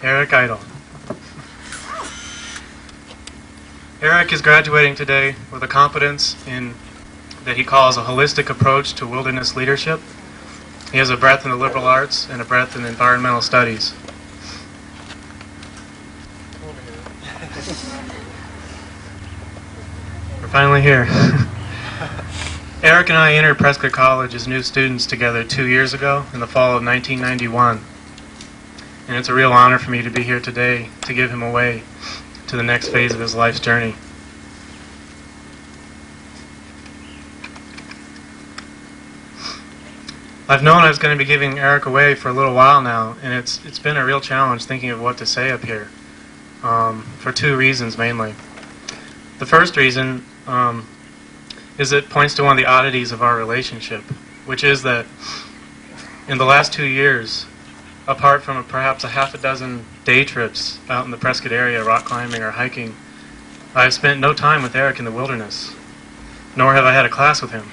Eric Idle. Eric is graduating today with a competence in that he calls a holistic approach to wilderness leadership. He has a breadth in the liberal arts and a breadth in environmental studies. We're finally here. Eric and I entered Prescott College as new students together 2 years ago in the fall of 1991. And it's a real honor for me to be here today to give him away to the next phase of his life's journey. I've known I was going to be giving Eric away for a little while now, and it's been a real challenge thinking of what to say up here, for two reasons mainly. The first reason is it points to one of the oddities of our relationship, which is that in the last 2 years, apart from perhaps a half a dozen day trips out in the Prescott area, rock climbing or hiking, I've spent no time with Eric in the wilderness, nor have I had a class with him.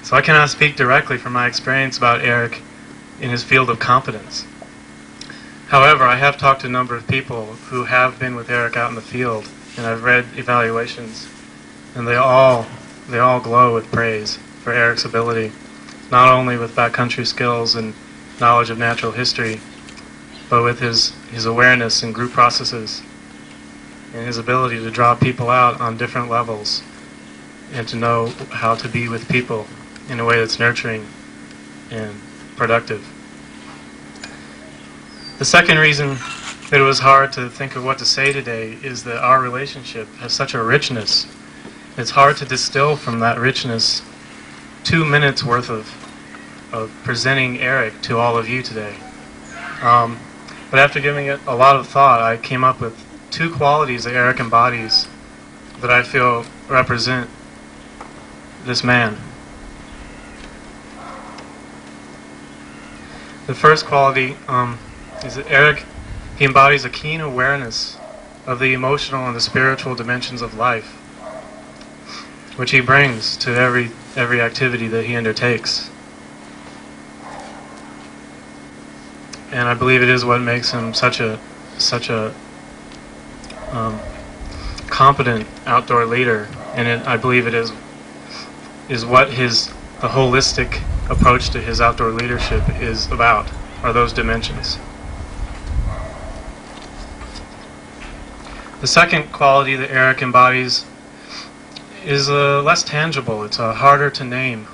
So I cannot speak directly from my experience about Eric in his field of competence. However, I have talked to a number of people who have been with Eric out in the field, and I've read evaluations, and they all glow with praise for Eric's ability, not only with backcountry skills and knowledge of natural history, but with his awareness in group processes and his ability to draw people out on different levels and to know how to be with people in a way that's nurturing and productive. The second reason that it was hard to think of what to say today is that our relationship has such a richness. It's hard to distill from that richness 2 minutes worth of presenting Eric to all of you today. But after giving it a lot of thought, I came up with two qualities that Eric embodies that I feel represent this man. The first quality is that Eric, he embodies a keen awareness of the emotional and the spiritual dimensions of life, which he brings to every activity that he undertakes. And I believe it is what makes him such a competent outdoor leader, and I believe it is what the holistic approach to his outdoor leadership is about, are those dimensions. The second quality that Eric embodies is less tangible. It's harder to name.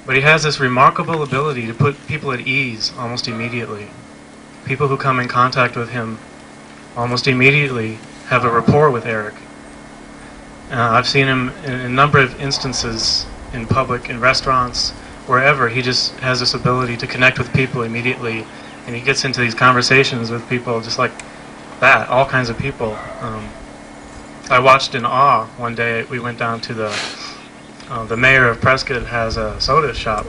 But he has this remarkable ability to put people at ease almost immediately. People who come in contact with him almost immediately have a rapport with Eric. I've seen him in a number of instances in public, in restaurants, wherever. He just has this ability to connect with people immediately, and he gets into these conversations with people just like that, all kinds of people. I watched in awe one day. We went down to the mayor of Prescott has a soda shop,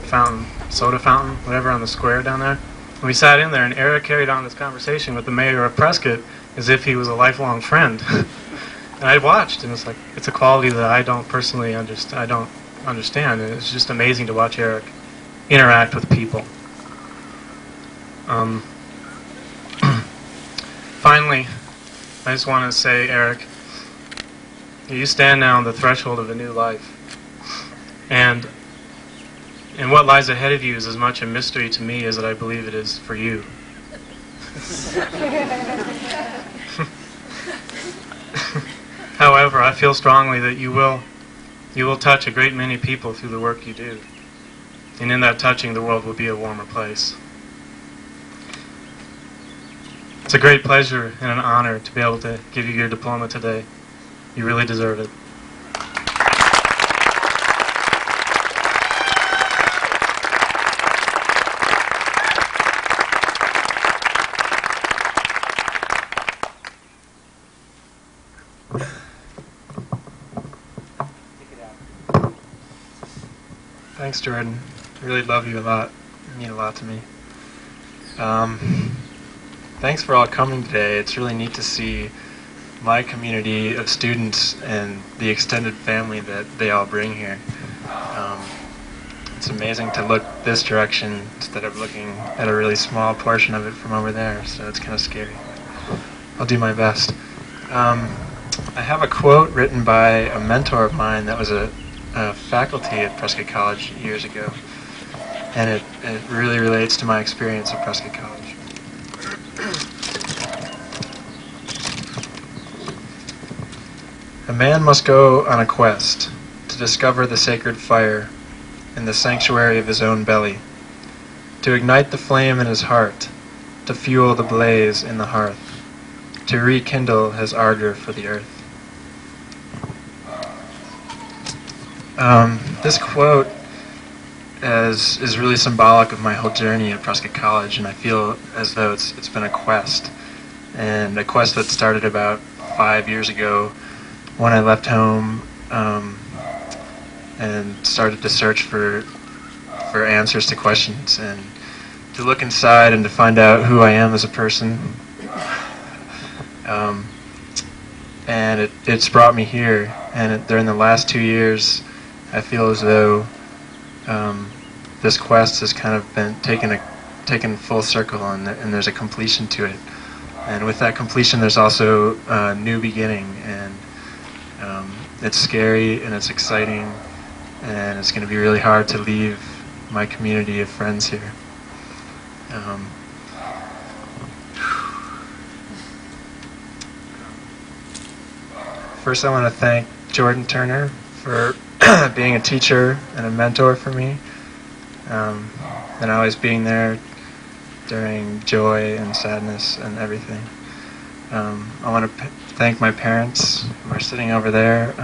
soda fountain, whatever, on the square down there. And we sat in there, and Eric carried on this conversation with the mayor of Prescott as if he was a lifelong friend. And I watched, and it's a quality that I don't personally understand. And it's just amazing to watch Eric interact with people. Finally, I just want to say, Eric, you stand now on the threshold of a new life. And what lies ahead of you is as much a mystery to me as that I believe it is for you. However, I feel strongly that you will touch a great many people through the work you do. And in that touching, the world will be a warmer place. It's a great pleasure and an honor to be able to give you your diploma today. You really deserve it. Thanks, Jordan. I really love you a lot. You mean a lot to me. Thanks for all coming today. It's really neat to see my community of students and the extended family that they all bring here. it's amazing to look this direction instead of looking at a really small portion of it from over there, so it's kind of scary. I'll do my best. I have a quote written by a mentor of mine that was a faculty at Prescott College years ago, and it really relates to my experience at Prescott College. A man must go on a quest to discover the sacred fire in the sanctuary of his own belly, to ignite the flame in his heart, to fuel the blaze in the hearth, to rekindle his ardor for the earth. This quote is really symbolic of my whole journey at Prescott College, and I feel as though it's been a quest, and a quest that started about 5 years ago when I left home and started to search for answers to questions and to look inside and to find out who I am as a person. And it's brought me here, and during the last 2 years I feel as though this quest has kind of been taken full circle, and there's a completion to it. And with that completion, there's also a new beginning, and it's scary and it's exciting, and it's going to be really hard to leave my community of friends here. First, I want to thank Jordan Turner for being a teacher and a mentor for me, and always being there during joy and sadness and everything. I want to thank my parents who are sitting over there,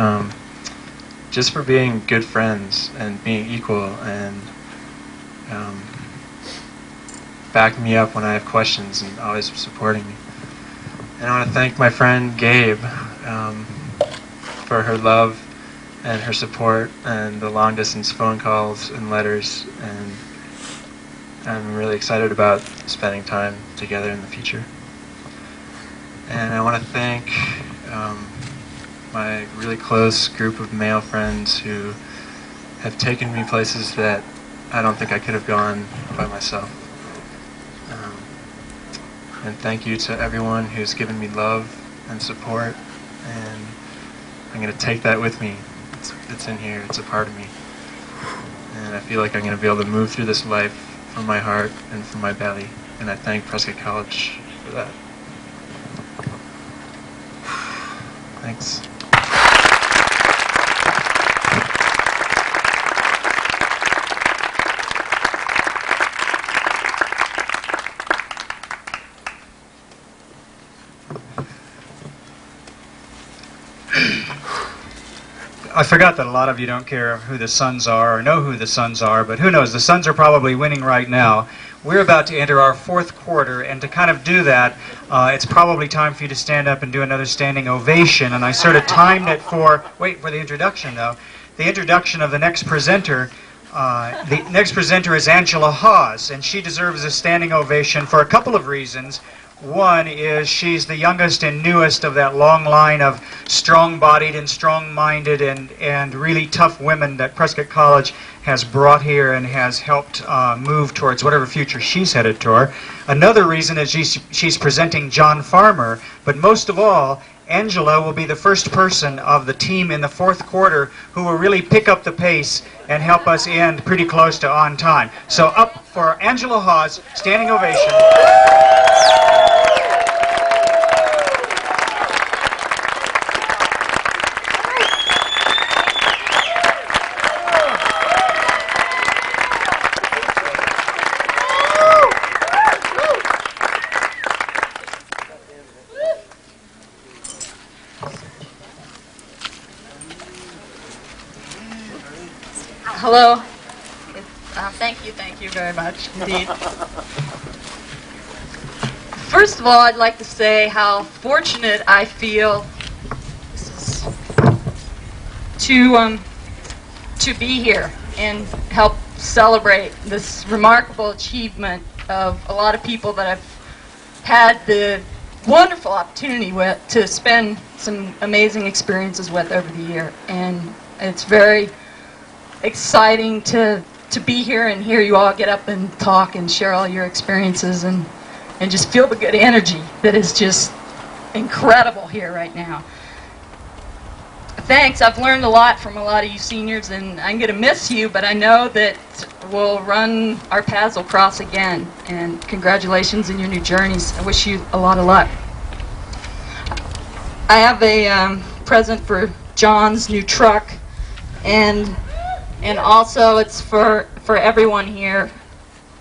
just for being good friends and being equal and backing me up when I have questions and always supporting me. And I want to thank my friend Gabe for her love and her support and the long distance phone calls and letters, and I'm really excited about spending time together in the future. And I want to thank my really close group of male friends who have taken me places that I don't think I could have gone by myself. And thank you to everyone who's given me love and support, and I'm going to take that with me. It's in here, it's a part of me. And I feel like I'm going to be able to move through this life from my heart and from my belly, and I thank Prescott College for that. Thanks. I forgot that a lot of you don't care who the Suns are or know who the Suns are, but who knows, the Suns are probably winning right now. We're about to enter our fourth quarter, and to kind of do that, it's probably time for you to stand up and do another standing ovation, and I sort of timed it for the introduction, though. The introduction of the next presenter. The next presenter is Angela Hawes, and she deserves a standing ovation for a couple of reasons. One is she's the youngest and newest of that long line of strong-bodied and strong-minded and really tough women that Prescott College has brought here and has helped move towards whatever future she's headed toward. Another reason is she's presenting John Farmer, but most of all, Angela will be the first person of the team in the fourth quarter who will really pick up the pace and help us end pretty close to on time. So up for Angela Hawes, standing ovation. Hello. Thank you very much indeed. First of all, I'd like to say how fortunate I feel to be here and help celebrate this remarkable achievement of a lot of people that I've had the wonderful opportunity to spend some amazing experiences with over the year, and it's very exciting to to be here and hear you all get up and talk and share all your experiences and just feel the good energy that is just incredible here right now. Thanks. I've learned a lot from a lot of you seniors, and I'm going to miss you, but I know that our paths will cross again. And congratulations in your new journeys. I wish you a lot of luck. I have a present for John's new truck, and also it's for everyone here.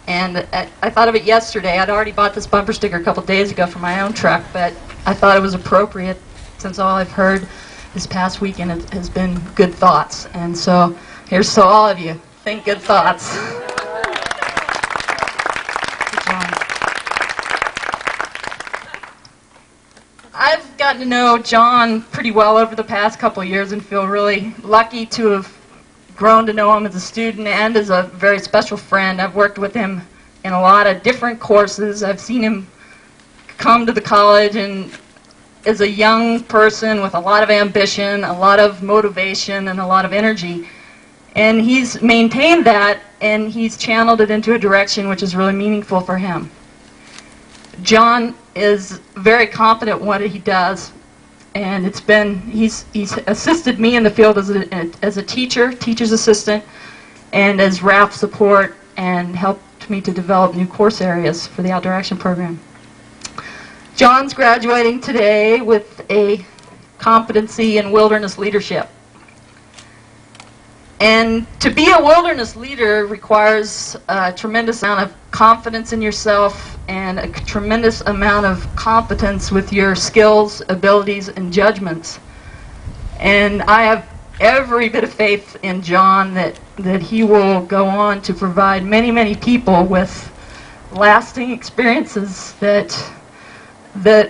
And I thought of it yesterday. I'd already bought this bumper sticker a couple days ago for my own truck, but I thought it was appropriate since all I've heard this past weekend has been good thoughts. And so here's to all of you. Think good thoughts. I've gotten to know John pretty well over the past couple of years and feel really lucky to have grown to know him as a student and as a very special friend. I've worked with him in a lot of different courses. I've seen him come to the college and as a young person with a lot of ambition, a lot of motivation, and a lot of energy. And he's maintained that, and he's channeled it into a direction which is really meaningful for him. John is very confident in what he does, and he's assisted me in the field as a teacher's assistant, and as RAF support, and helped me to develop new course areas for the Outdoor Action Program. John's graduating today with a competency in wilderness leadership. And to be a wilderness leader requires a tremendous amount of confidence in yourself and a tremendous amount of competence with your skills, abilities, and judgments. And I have every bit of faith in John that he will go on to provide many, many people with lasting experiences that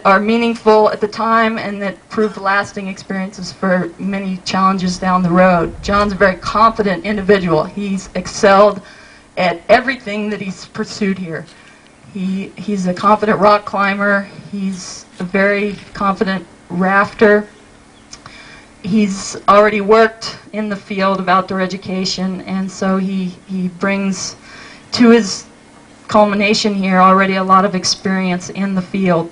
are meaningful at the time and that prove lasting experiences for many challenges down the road. John's a very confident individual. He's excelled at everything that he's pursued here. He's a confident rock climber. He's a very confident rafter. He's already worked in the field of outdoor education, and so he brings to his culmination here already a lot of experience in the field.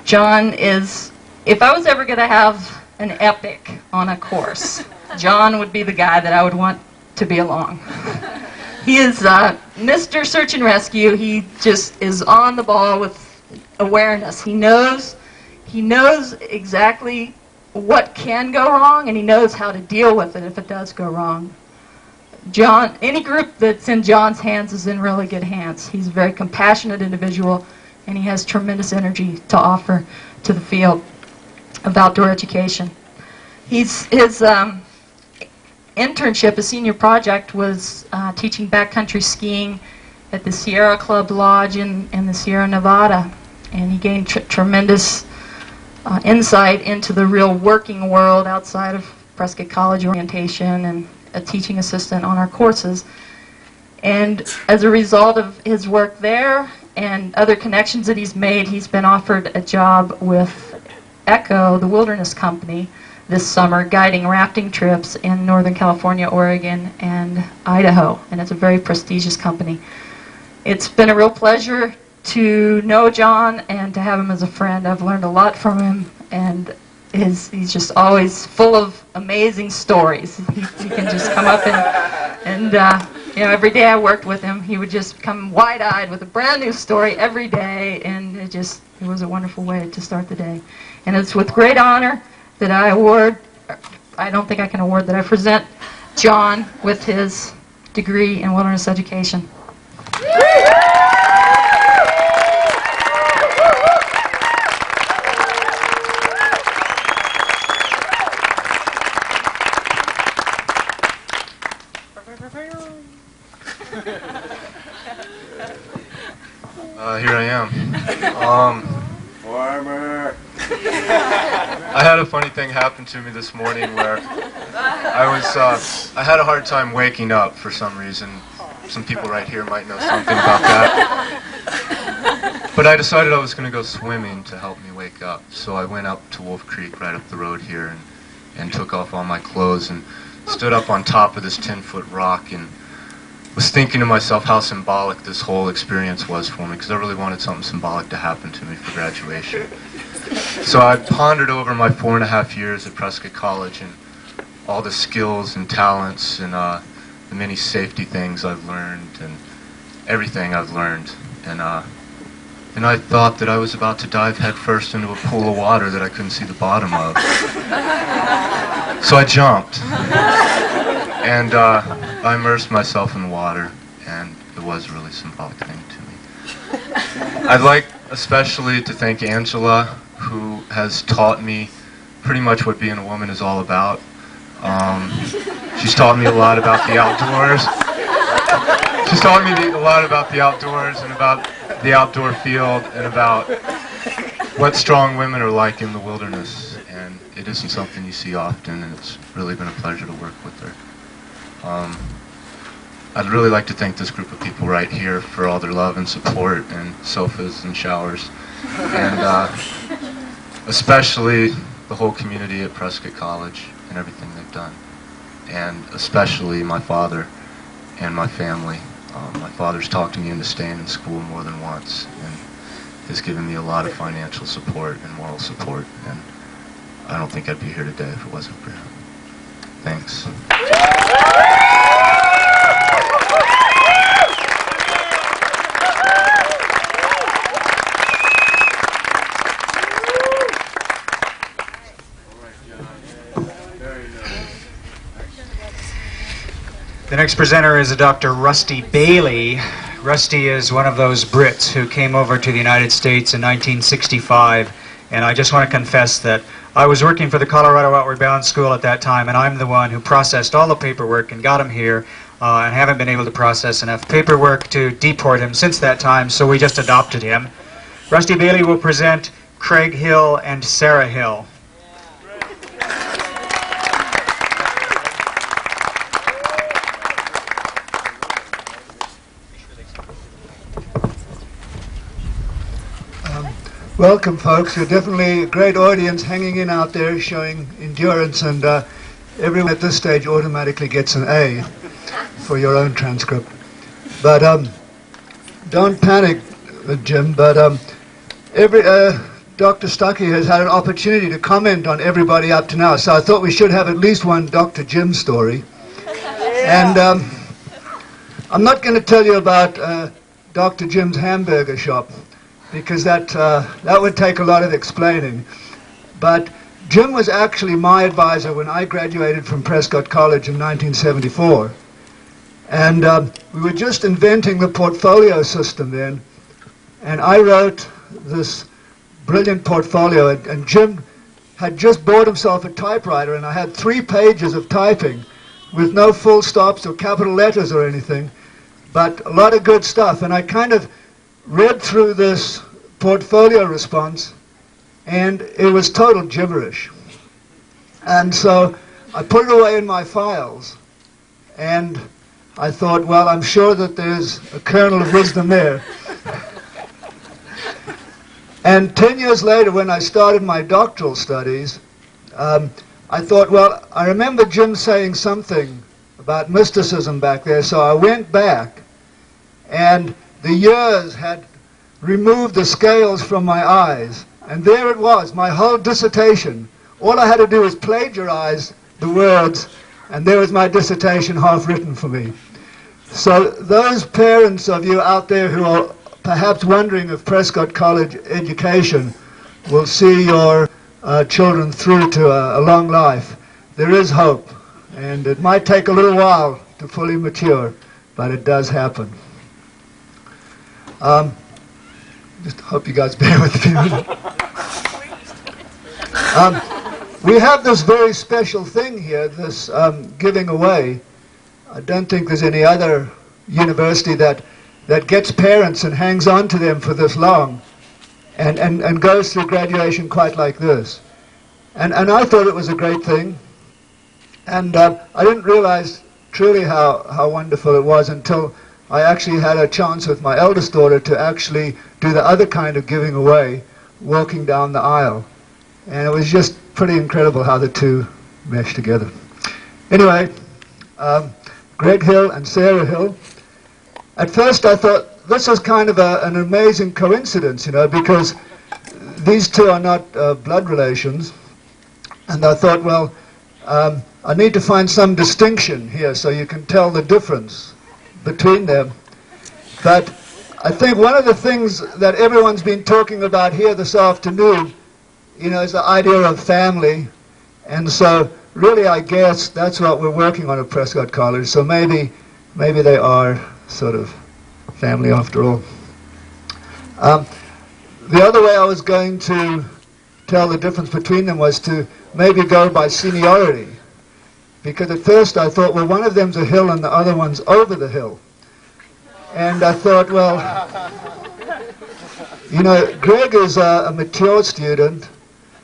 John is, if I was ever going to have an epic on a course, John would be the guy that I would want to be along. He is Mr. Search and Rescue. He just is on the ball with awareness. He knows exactly what can go wrong, and he knows how to deal with it if it does go wrong. John, any group that's in John's hands is in really good hands. He's a very compassionate individual, and he has tremendous energy to offer to the field of outdoor education. His internship, his senior project, was teaching backcountry skiing at the Sierra Club Lodge in the Sierra Nevada, and he gained tremendous insight into the real working world outside of Prescott College orientation and a teaching assistant on our courses. And as a result of his work there and other connections that he's made, he's been offered a job with Echo, the wilderness company, this summer, guiding rafting trips in Northern California, Oregon, and Idaho. And it's a very prestigious company. It's been a real pleasure to know John and to have him as a friend. I've learned a lot from him, and he's just always full of amazing stories. He can just come up and every day I worked with him, he would just come wide-eyed with a brand new story every day, and it was a wonderful way to start the day. And it's with great honor that I present John with his degree in wilderness education. Here I am. Warmer. I had a funny thing happen to me this morning where I had a hard time waking up for some reason. Some people right here might know something about that. But I decided I was going to go swimming to help me wake up. So I went up to Wolf Creek right up the road here and took off all my clothes and stood up on top of this 10-foot rock and was thinking to myself how symbolic this whole experience was for me, because I really wanted something symbolic to happen to me for graduation. So I pondered over my 4.5 years at Prescott College and all the skills and talents and the many safety things I've learned and everything I've learned. And I thought that I was about to dive headfirst into a pool of water that I couldn't see the bottom of. So I jumped. And I immersed myself in the water, and it was a really symbolic thing to me. I'd like especially to thank Angela, who has taught me pretty much what being a woman is all about. She's taught me a lot about the outdoors. She's taught me a lot about the outdoors and about the outdoor field and about what strong women are like in the wilderness. And it isn't something you see often, and it's really been a pleasure to work with her. I'd really like to thank this group of people right here for all their love and support and sofas and showers. And especially the whole community at Prescott College and everything they've done. And especially my father and my family. My father's talked me into staying in school more than once and has given me a lot of financial support and moral support. And I don't think I'd be here today if it wasn't for him. Thanks. The next presenter is Dr. Rusty Bailey. Rusty is one of those Brits who came over to the United States in 1965, and I just want to confess that I was working for the Colorado Outward Bound School at that time, and I'm the one who processed all the paperwork and got him here, and haven't been able to process enough paperwork to deport him since that time, so we just adopted him. Rusty Bailey will present Craig Hill and Sarah Hill. Welcome, folks. You're definitely a great audience hanging in out there, showing endurance, and everyone at this stage automatically gets an A for your own transcript. But don't panic, Jim, but Dr. Stuckey has had an opportunity to comment on everybody up to now, so I thought we should have at least one Dr. Jim story. And I'm not going to tell you about Dr. Jim's hamburger shop, because that would take a lot of explaining. But Jim was actually my advisor when I graduated from Prescott College in 1974. And we were just inventing the portfolio system then. And I wrote this brilliant portfolio, and Jim had just bought himself a typewriter, and I had 3 pages of typing with no full stops or capital letters or anything, but a lot of good stuff. And I kind of read through this portfolio response, and it was total gibberish. And so I put it away in my files, and I thought, well, I'm sure that there's a kernel of wisdom there. And 10 years later, when I started my doctoral studies, I thought, well, I remember Jim saying something about mysticism back there, so I went back, and the years had removed the scales from my eyes, and there it was, my whole dissertation. All I had to do was plagiarize the words, and there was my dissertation half written for me. So those parents of you out there who are perhaps wondering if Prescott College education will see your children through to a long life, there is hope, and it might take a little while to fully mature, but it does happen. Just hope you guys bear with me. We have this very special thing here, this giving away. I don't think there's any other university that gets parents and hangs on to them for this long and goes through graduation quite like this. And I thought it was a great thing. And I didn't realize truly how wonderful it was until I actually had a chance with my eldest daughter to actually do the other kind of giving away, walking down the aisle. And it was just pretty incredible how the two meshed together. Anyway, Greg Hill and Sarah Hill. At first I thought this was kind of an amazing coincidence, you know, because these two are not blood relations. And I thought, well, I need to find some distinction here so you can tell the difference between them. But I think one of the things that everyone's been talking about here this afternoon, you know, is the idea of family. And so really I guess that's what we're working on at Prescott College. So maybe they are sort of family after all. The other way I was going to tell the difference between them was to maybe go by seniority. Because at first I thought, well, one of them's a hill and the other one's over the hill. And I thought, well, you know, Greg is a mature student,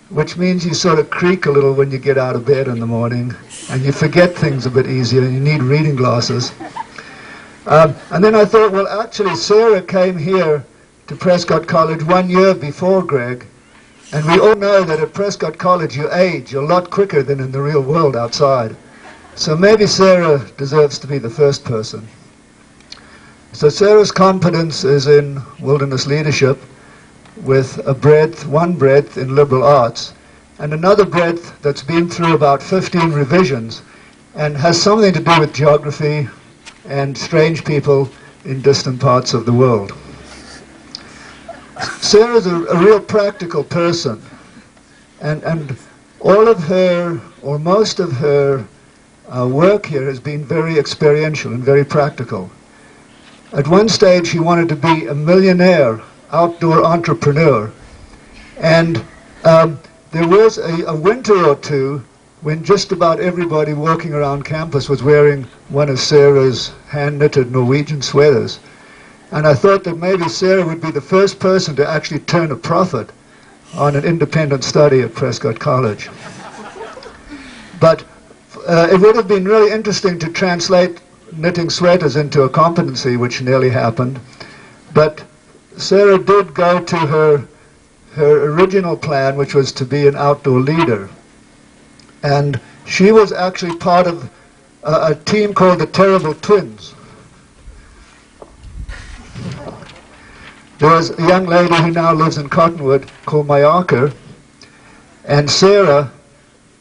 which means you sort of creak a little when you get out of bed in the morning, and you forget things a bit easier, and you need reading glasses. And then I thought, well, actually, Sarah came here to Prescott College 1 year before Greg, and we all know that at Prescott College you age a lot quicker than in the real world outside. So maybe Sarah deserves to be the first person. So Sarah's competence is in wilderness leadership, with one breadth in liberal arts, and another breadth that's been through about 15 revisions and has something to do with geography and strange people in distant parts of the world. Sarah's a real practical person, and all of her, or most of her work here has been very experiential and very practical. At one stage she wanted to be a millionaire outdoor entrepreneur, and there was a winter or two when just about everybody walking around campus was wearing one of Sarah's hand-knitted Norwegian sweaters. And I thought that maybe Sarah would be the first person to actually turn a profit on an independent study at Prescott College. But it would have been really interesting to translate knitting sweaters into a competency, which nearly happened. But Sarah did go to her original plan, which was to be an outdoor leader. And she was actually part of a team called the Terrible Twins. There was a young lady who now lives in Cottonwood called Mayaka, and Sarah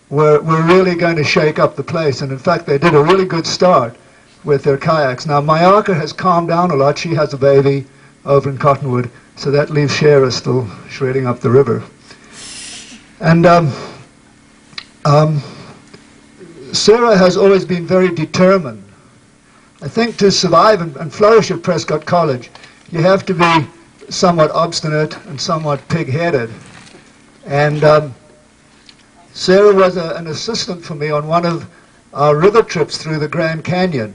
were really going to shake up the place. And in fact, they did a really good start with their kayaks. Now, Mayaka has calmed down a lot. She has a baby over in Cottonwood, so that leaves Sarah still shredding up the river. And Sarah has always been very determined. I think to survive and flourish at Prescott College, you have to be somewhat obstinate and somewhat pig-headed. And Sarah was an assistant for me on one of our river trips through the Grand Canyon.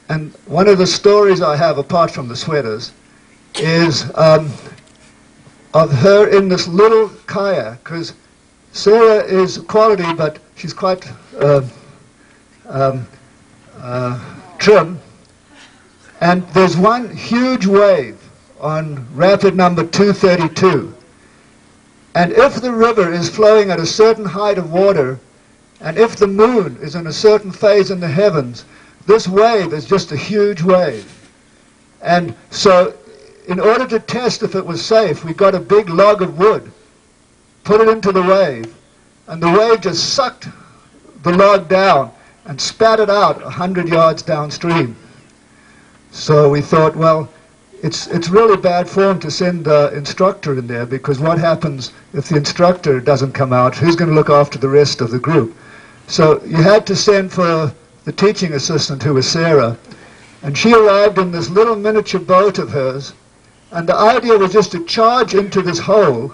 And one of the stories I have, apart from the sweaters, is of her in this little kayak, because Sarah is quality, but she's quite trim. And there's one huge wave on rapid number 232. And if the river is flowing at a certain height of water, and if the moon is in a certain phase in the heavens, this wave is just a huge wave. And so in order to test if it was safe, we got a big log of wood, put it into the wave, and the wave just sucked the log down and spat it out 100 yards downstream. So we thought, well, it's really bad form to send the instructor in there, because what happens if the instructor doesn't come out? Who's going to look after the rest of the group? So you had to send for the teaching assistant, who was Sarah, and she arrived in this little miniature boat of hers, and the idea was just to charge into this hole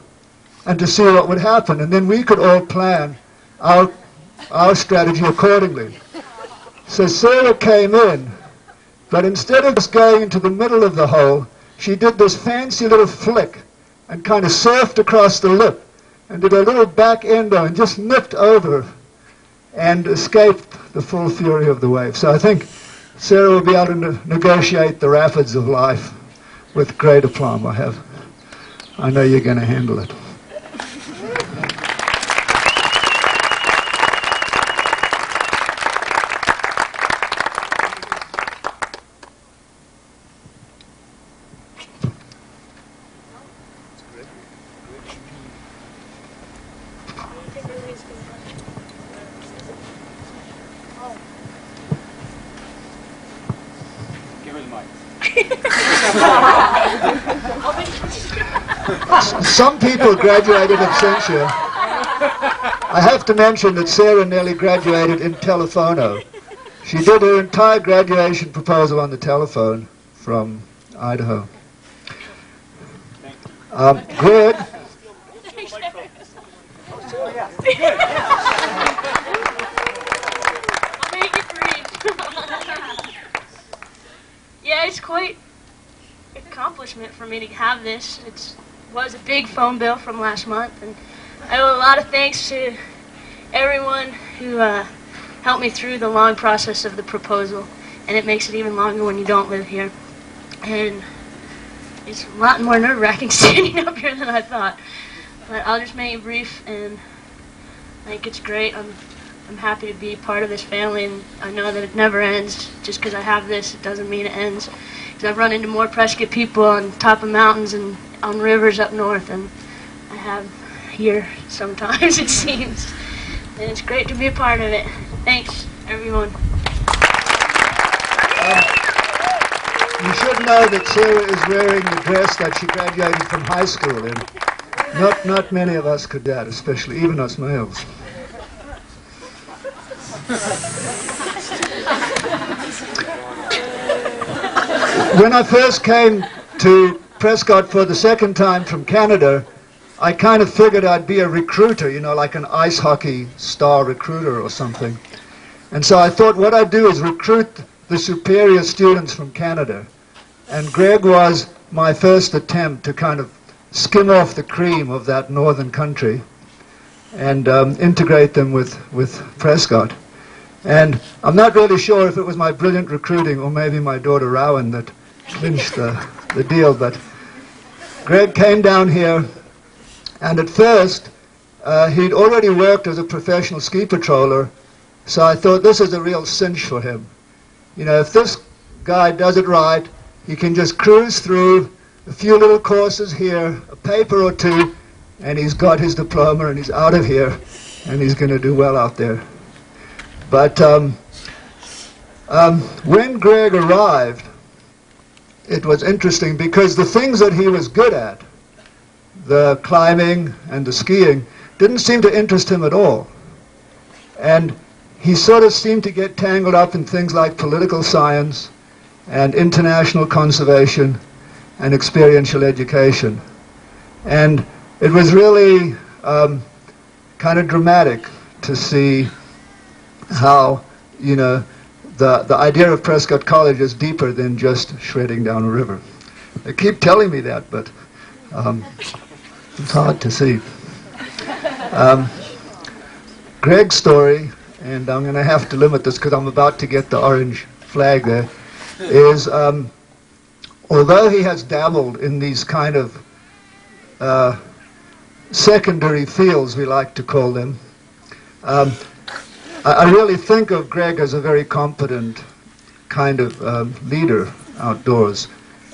and to see what would happen, and then we could all plan our strategy accordingly. So Sarah came in, but instead of just going into the middle of the hole, she did this fancy little flick and kind of surfed across the lip and did a little back endo and just nipped over and escaped the full fury of the wave. So I think Sarah will be able to negotiate the rapids of life with great aplomb. I know you're going to handle it. Some people graduated in censure. I have to mention that Sarah nearly graduated in telephono. She did her entire graduation proposal on the telephone from Idaho. Greg? Yeah, it's quite an accomplishment for me to have this. It was a big phone bill from last month, and I owe a lot of thanks to everyone who helped me through the long process of the proposal, and it makes it even longer when you don't live here. And it's a lot more nerve-wracking standing up here than I thought. But I'll just make it brief, and I think it's great. I'm happy to be part of this family, and I know that it never ends. Just because I have this, it doesn't mean it ends. Because I've run into more Prescott people on top of mountains and on rivers up north than I have here sometimes, it seems. And it's great to be a part of it. Thanks, everyone. You should know that Sarah is wearing the dress that she graduated from high school in. Not many of us could that, especially even us males. When I first came to Prescott for the second time from Canada, I kind of figured I'd be a recruiter, you know, like an ice hockey star recruiter or something. And so I thought what I'd do is recruit the superior students from Canada. And Greg was my first attempt to kind of skim off the cream of that northern country and integrate them with Prescott. And I'm not really sure if it was my brilliant recruiting or maybe my daughter Rowan that clinched the deal, but Greg came down here, and at first he'd already worked as a professional ski patroller, so I thought this is a real cinch for him. You know, if this guy does it right, he can just cruise through a few little courses here, a paper or two, and he's got his diploma and he's out of here, and he's going to do well out there. But when Greg arrived, it was interesting because the things that he was good at, the climbing and the skiing, didn't seem to interest him at all. And he sort of seemed to get tangled up in things like political science and international conservation and experiential education. And it was really kind of dramatic to see how, you know, the idea of Prescott College is deeper than just shredding down a river. They keep telling me that, but it's hard to see. Greg's story, and I'm going to have to limit this because I'm about to get the orange flag there, is although he has dabbled in these kind of secondary fields, we like to call them, I really think of Greg as a very competent kind of leader outdoors.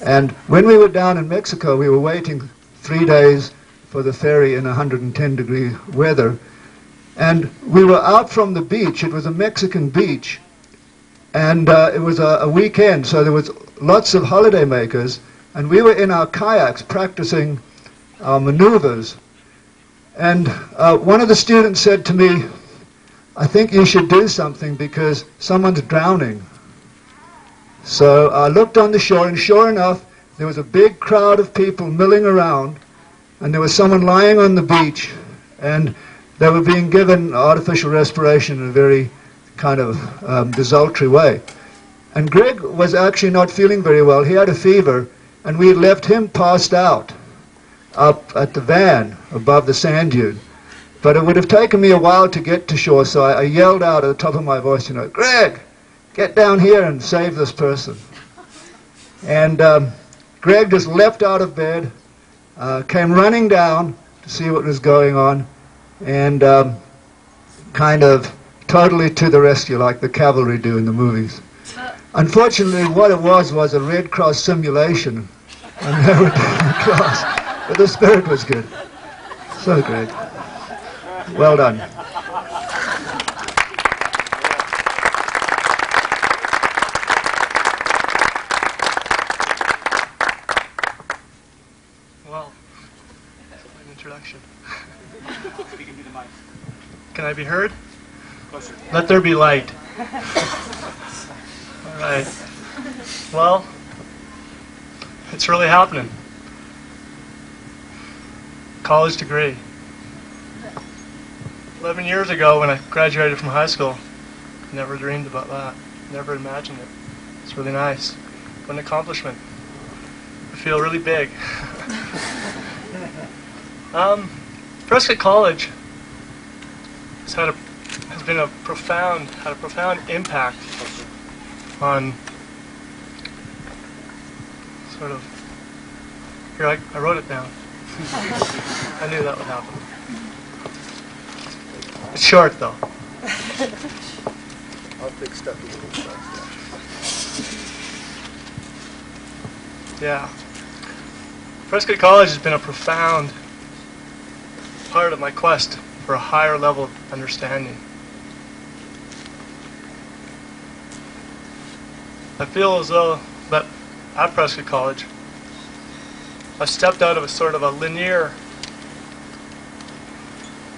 And when we were down in Mexico, we were waiting 3 days for the ferry in 110-degree weather. And we were out from the beach. It was a Mexican beach. And it was a weekend, so there was lots of holidaymakers. And we were in our kayaks practicing our maneuvers. And one of the students said to me, "I think you should do something because someone's drowning." So I looked on the shore, and sure enough, there was a big crowd of people milling around, and there was someone lying on the beach, and they were being given artificial respiration in a very kind of desultory way. And Greg was actually not feeling very well. He had a fever, and we had left him passed out up at the van above the sand dune. But it would have taken me a while to get to shore, so I yelled out at the top of my voice, you know, "Greg, get down here and save this person." And Greg just leapt out of bed, came running down to see what was going on, and kind of totally to the rescue, like the cavalry do in the movies. Unfortunately, what it was a Red Cross simulation, and they were doing the class, but the spirit was good. So, Greg, well done. Can I be heard? Let there be light. All right. Well, it's really happening. College degree. 11 years ago when I graduated from high school, never dreamed about that. Never imagined it. It's really nice. What an accomplishment. I feel really big. Prescott College had a profound impact on sort of. Here, I wrote it down. I knew that would happen. It's short though. I'll pick stuff. Yeah. Prescott College has been a profound part of my quest for a higher level of understanding. I feel as though that at Prescott College, I've stepped out of a sort of a linear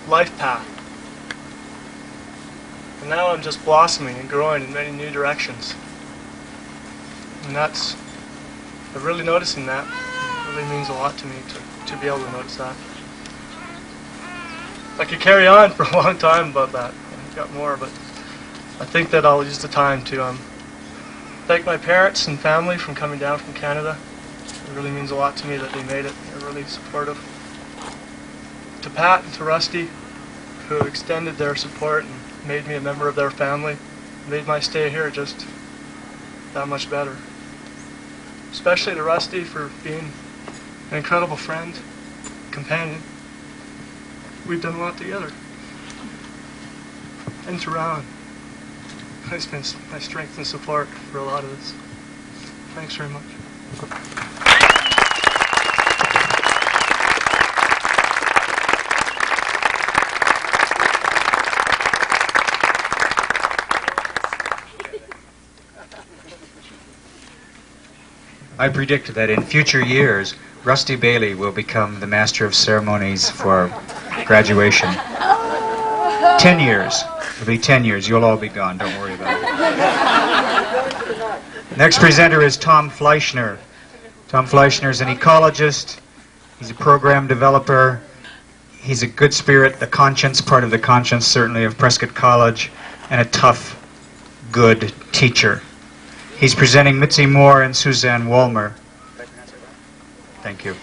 life path. And now I'm just blossoming and growing in many new directions. And I'm really noticing that. It really means a lot to me to be able to notice that. I could carry on for a long time about that. I've got more, but I think that I'll use the time to thank my parents and family from coming down from Canada. It really means a lot to me that they made it. They're really supportive. To Pat and to Rusty, who extended their support and made me a member of their family, made my stay here just that much better. Especially to Rusty for being an incredible friend, companion. We've done a lot together. And to Rowan, who's been my strength and support for a lot of this. Thanks very much. I predict that in future years, Rusty Bailey will become the Master of Ceremonies for graduation. 10 years. It'll be 10 years. You'll all be gone. Don't worry about it. Next presenter is Tom Fleischner. Tom Fleischner is an ecologist. He's a program developer. He's a good spirit, the conscience, part of the conscience, certainly, of Prescott College, and a tough, good teacher. He's presenting Mitzi Moore and Suzanne Walmer. Thank you.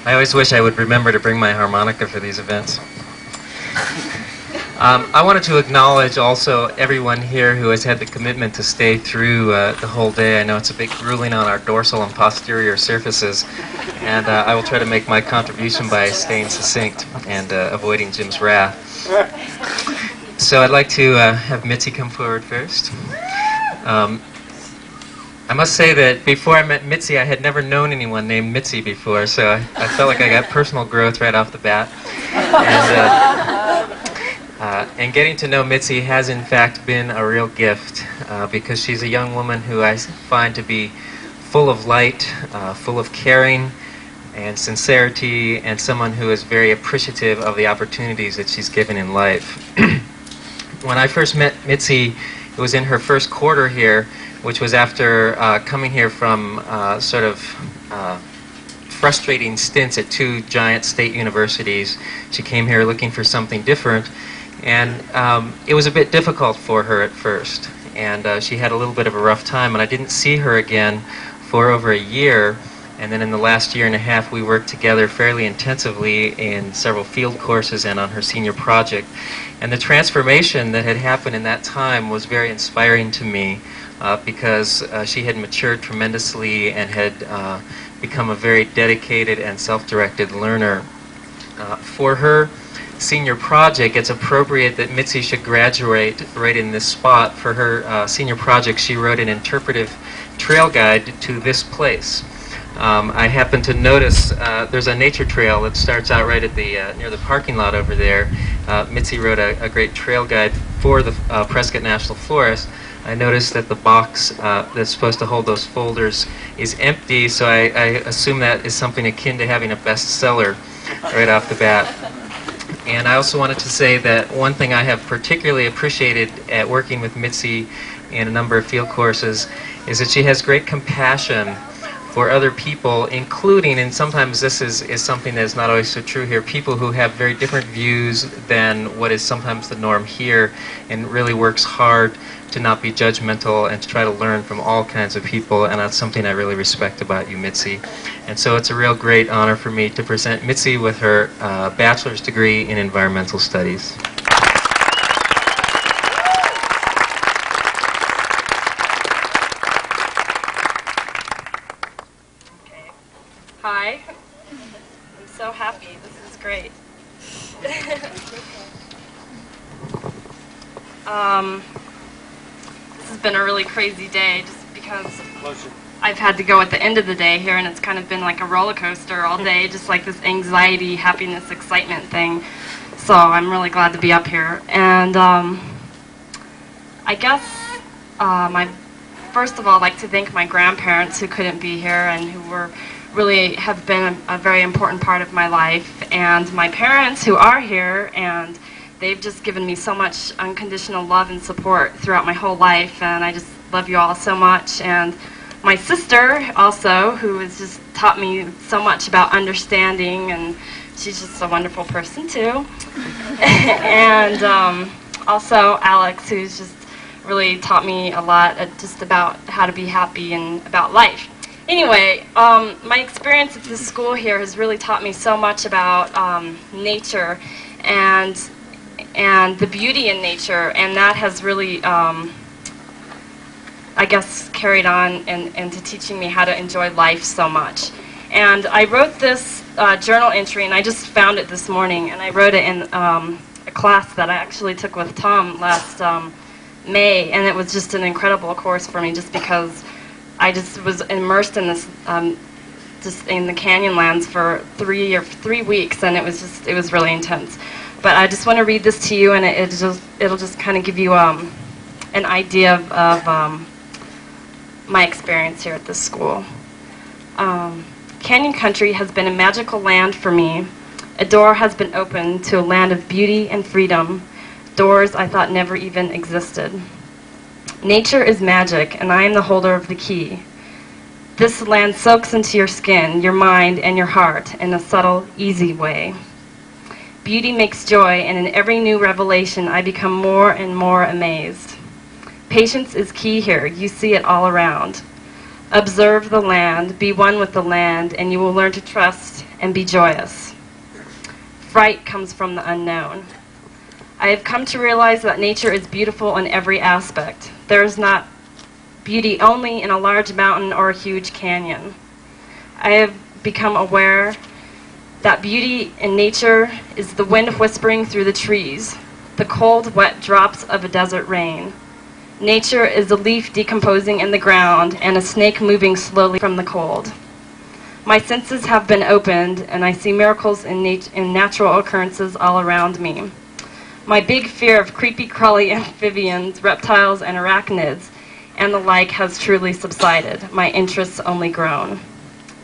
I always wish I would remember to bring my harmonica for these events. I wanted to acknowledge also everyone here who has had the commitment to stay through the whole day. I know it's a bit grueling on our dorsal and posterior surfaces, and I will try to make my contribution by staying succinct and avoiding Jim's wrath. So I'd like to have Mitzi come forward first. I must say that before I met Mitzi, I had never known anyone named Mitzi before, so I felt like I got personal growth right off the bat. And getting to know Mitzi has in fact been a real gift because she's a young woman who I find to be full of light, full of caring and sincerity, and someone who is very appreciative of the opportunities that she's given in life. When I first met Mitzi, it was in her first quarter here, which was after coming here from sort of frustrating stints at two giant state universities. She came here looking for something different, and it was a bit difficult for her at first, and she had a little bit of a rough time, and I didn't see her again for over a year. And then in the last year and a half, we worked together fairly intensively in several field courses and on her senior project. And the transformation that had happened in that time was very inspiring to me because she had matured tremendously and had become a very dedicated and self-directed learner. For her senior project, it's appropriate that Mitzi should graduate right in this spot. For her senior project, she wrote an interpretive trail guide to this place. I happened to notice there's a nature trail that starts out right at the near the parking lot over there. Mitzi wrote a great trail guide for the Prescott National Forest. I noticed that the box that's supposed to hold those folders is empty, so I assume that is something akin to having a bestseller right off the bat. And I also wanted to say that one thing I have particularly appreciated at working with Mitzi in a number of field courses is that she has great compassion for other people, including, and sometimes this is something that is not always so true here, people who have very different views than what is sometimes the norm here, and really works hard to not be judgmental and to try to learn from all kinds of people, and that's something I really respect about you, Mitzi. And so it's a real great honor for me to present Mitzi with her bachelor's degree in environmental studies. Hi. I'm so happy. This is great. This has been a really crazy day just because I've had to go at the end of the day here, and it's kind of been like a roller coaster all day, just like this anxiety, happiness, excitement thing. So I'm really glad to be up here. And I guess first of all, I'd like to thank my grandparents who couldn't be here and who really have been a very important part of my life, and my parents who are here, and they've just given me so much unconditional love and support throughout my whole life, and I just love you all so much. And my sister also, who has just taught me so much about understanding, and she's just a wonderful person too. And also Alex, who's just really taught me a lot just about how to be happy and about life. Anyway, my experience at this school here has really taught me so much about nature and the beauty in nature, and that has really, I guess, carried on into teaching me how to enjoy life so much. And I wrote this journal entry, and I just found it this morning, and I wrote it in a class that I actually took with Tom last May, and it was just an incredible course for me just because I just was immersed in this, just in the Canyonlands for 3 weeks, and it was really intense. But I just want to read this to you, and it'll just kind of give you an idea of my experience here at this school. Canyon Country has been a magical land for me. A door has been opened to a land of beauty and freedom, doors I thought never even existed. Nature is magic, and I am the holder of the key. This land soaks into your skin, your mind, and your heart in a subtle, easy way. Beauty makes joy, and in every new revelation, I become more and more amazed. Patience is key here. You see it all around. Observe the land, be one with the land, and you will learn to trust and be joyous. Fright comes from the unknown. I have come to realize that nature is beautiful in every aspect. There is not beauty only in a large mountain or a huge canyon. I have become aware that beauty in nature is the wind whispering through the trees, the cold, wet drops of a desert rain. Nature is a leaf decomposing in the ground and a snake moving slowly from the cold. My senses have been opened, and I see miracles in natural occurrences all around me. My big fear of creepy, crawly amphibians, reptiles, and arachnids, and the like has truly subsided. My interests only grown.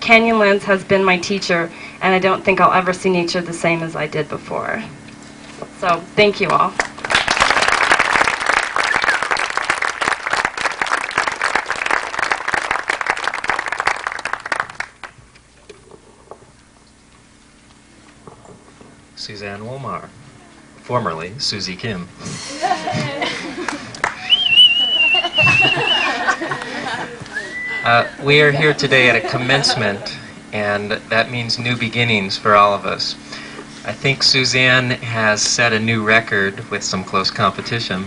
Canyonlands has been my teacher, and I don't think I'll ever see nature the same as I did before. So, thank you all. Suzanne Wolmar, formerly Susie Kim. We are here today at a commencement, and that means new beginnings for all of us. I think Suzanne has set a new record with some close competition,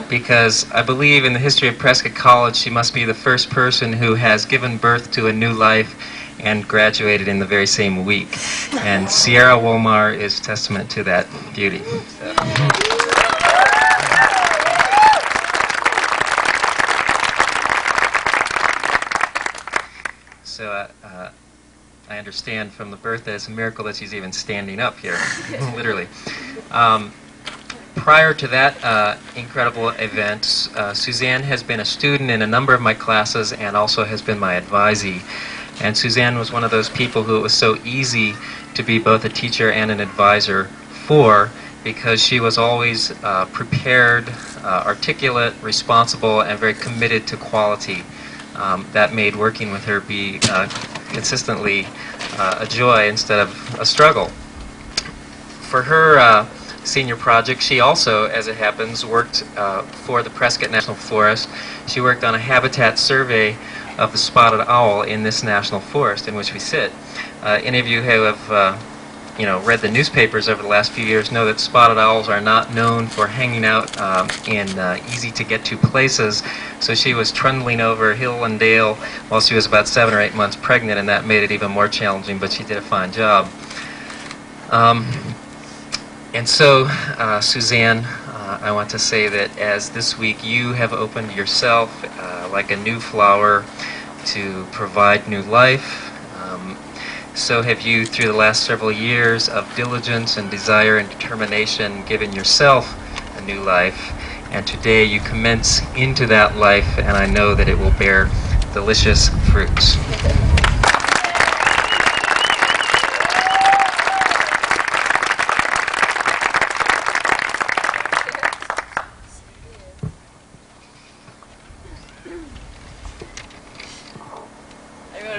because I believe in the history of Prescott College she must be the first person who has given birth to a new life and graduated in the very same week. And Sierra Wolmar is testament to that beauty. So I understand from the birth that it's a miracle that she's even standing up here, literally. Prior to that incredible event, Suzanne has been a student in a number of my classes and also has been my advisee. And Suzanne was one of those people who it was so easy to be both a teacher and an advisor for, because she was always prepared, articulate, responsible, and very committed to quality. That made working with her be consistently a joy instead of a struggle. For her senior project, she also, as it happens, worked for the Prescott National Forest. She worked on a habitat survey of the spotted owl in this national forest in which we sit. Any of you who have read the newspapers over the last few years know that spotted owls are not known for hanging out in easy-to-get-to places. So she was trundling over hill and dale while she was about 7 or 8 months pregnant, and that made it even more challenging, but she did a fine job. And so, Suzanne, I want to say that as this week you have opened yourself like a new flower to provide new life, so have you, through the last several years of diligence and desire and determination, given yourself a new life. And today you commence into that life, and I know that it will bear delicious fruits.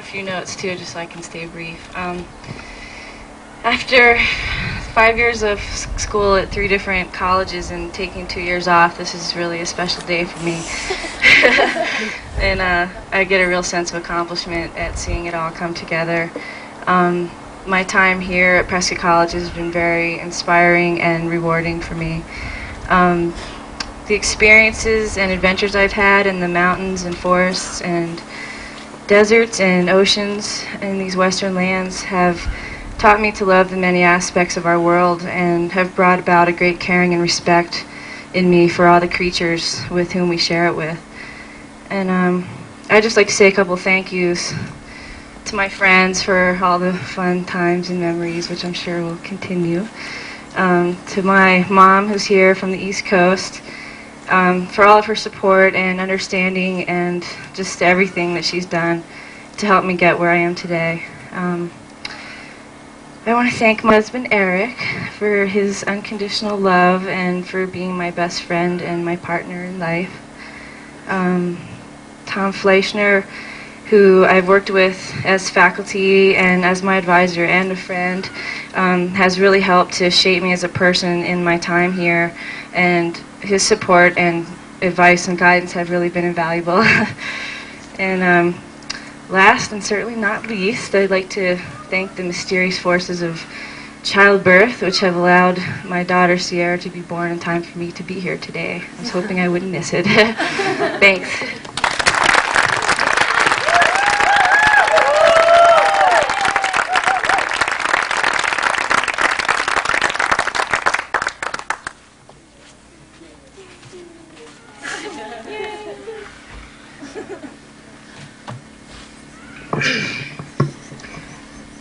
Few notes too, just so I can stay brief. After 5 years of school at 3 different colleges and taking 2 years off, this is really a special day for me. And I get a real sense of accomplishment at seeing it all come together. My time here at Prescott College has been very inspiring and rewarding for me. The experiences and adventures I've had in the mountains and forests and deserts and oceans in these western lands have taught me to love the many aspects of our world and have brought about a great caring and respect in me for all the creatures with whom we share it with. And I'd just like to say a couple thank yous to my friends for all the fun times and memories, which I'm sure will continue. To my mom, who's here from the East Coast, for all of her support and understanding and just everything that she's done to help me get where I am today. I want to thank my husband Eric for his unconditional love and for being my best friend and my partner in life. Tom Fleischner, who I've worked with as faculty and as my advisor and a friend, has really helped to shape me as a person in my time here, and his support and advice and guidance have really been invaluable. And last and certainly not least, I'd like to thank the mysterious forces of childbirth, which have allowed my daughter Sierra to be born in time for me to be here today. I was hoping I wouldn't miss it. Thanks.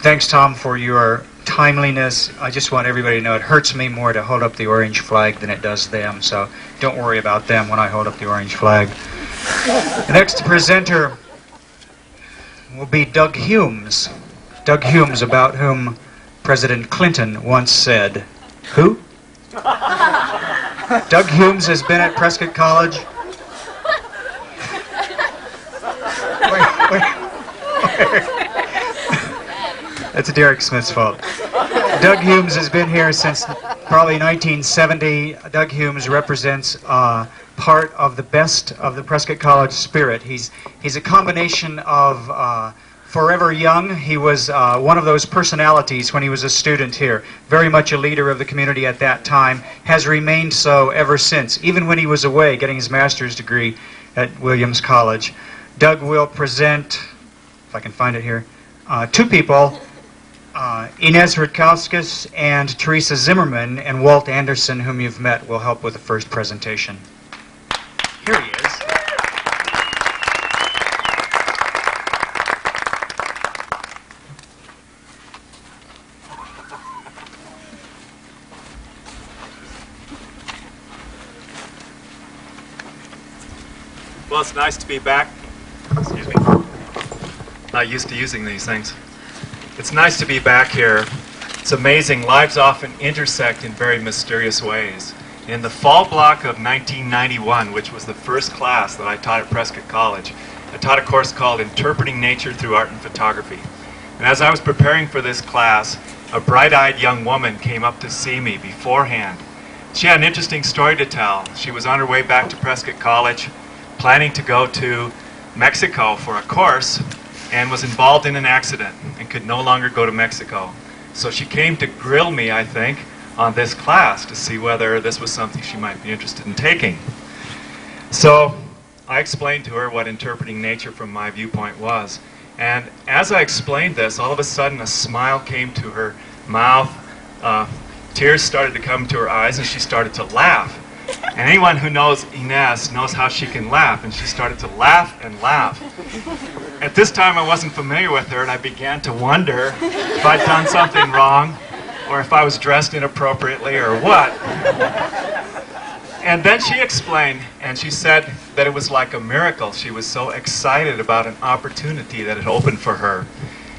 Thanks, Tom, for your timeliness. I just want everybody to know it hurts me more to hold up the orange flag than it does them, so don't worry about them when I hold up the orange flag. The next presenter will be Doug Humes. Doug Humes, about whom President Clinton once said, "Who?" Doug Humes has been at Prescott College. Wait. That's Derek Smith's fault. Doug Humes has been here since probably 1970. Doug Humes represents part of the best of the Prescott College spirit. He's a combination of forever young. He was one of those personalities when he was a student here. Very much a leader of the community at that time. Has remained so ever since, even when he was away getting his master's degree at Williams College. Doug will present, if I can find it here, 2 people. Inez Rudkauskas and Teresa Zimmerman, and Walt Anderson, whom you've met, will help with the first presentation. Here he is. Well, it's nice to be back. Excuse me. Not used to using these things. It's nice to be back here. It's amazing. Lives often intersect in very mysterious ways. In the fall block of 1991, which was the first class that I taught at Prescott College, I taught a course called Interpreting Nature Through Art and Photography. And as I was preparing for this class, a bright-eyed young woman came up to see me beforehand. She had an interesting story to tell. She was on her way back to Prescott College, planning to go to Mexico for a course, and was involved in an accident and could no longer go to Mexico. So she came to grill me, I think, on this class to see whether this was something she might be interested in taking. So I explained to her what interpreting nature from my viewpoint was. And as I explained this, all of a sudden a smile came to her mouth, tears started to come to her eyes, and she started to laugh. And anyone who knows Ines knows how she can laugh, and she started to laugh and laugh. At this time I wasn't familiar with her, and I began to wonder if I'd done something wrong, or if I was dressed inappropriately, or what. And then she explained, and she said that it was like a miracle. She was so excited about an opportunity that had opened for her.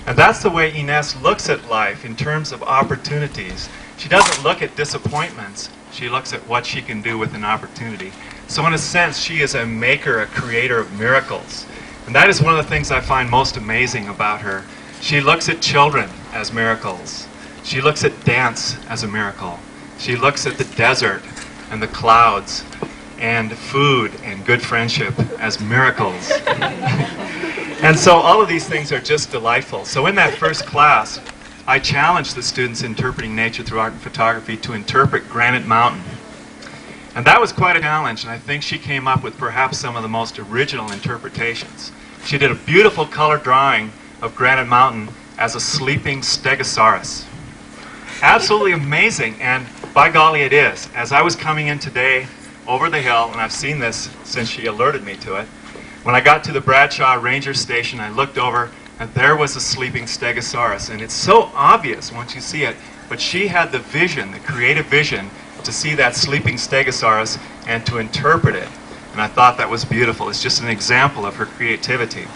And that's the way Ines looks at life in terms of opportunities. She doesn't look at disappointments. She looks at what she can do with an opportunity. So in a sense, she is a maker, a creator of miracles. And that is one of the things I find most amazing about her. She looks at children as miracles. She looks at dance as a miracle. She looks at the desert and the clouds and food and good friendship as miracles. And so all of these things are just delightful. So in that first class, I challenged the students interpreting nature through art and photography to interpret Granite Mountain. And that was quite a challenge, and I think she came up with perhaps some of the most original interpretations. She did a beautiful color drawing of Granite Mountain as a sleeping stegosaurus. Absolutely amazing, and by golly it is. As I was coming in today over the hill, and I've seen this since she alerted me to it, when I got to the Bradshaw Ranger Station, I looked over, and there was a sleeping stegosaurus. And it's so obvious once you see it, but she had the vision, the creative vision, to see that sleeping stegosaurus and to interpret it. And I thought that was beautiful. It's just an example of her creativity.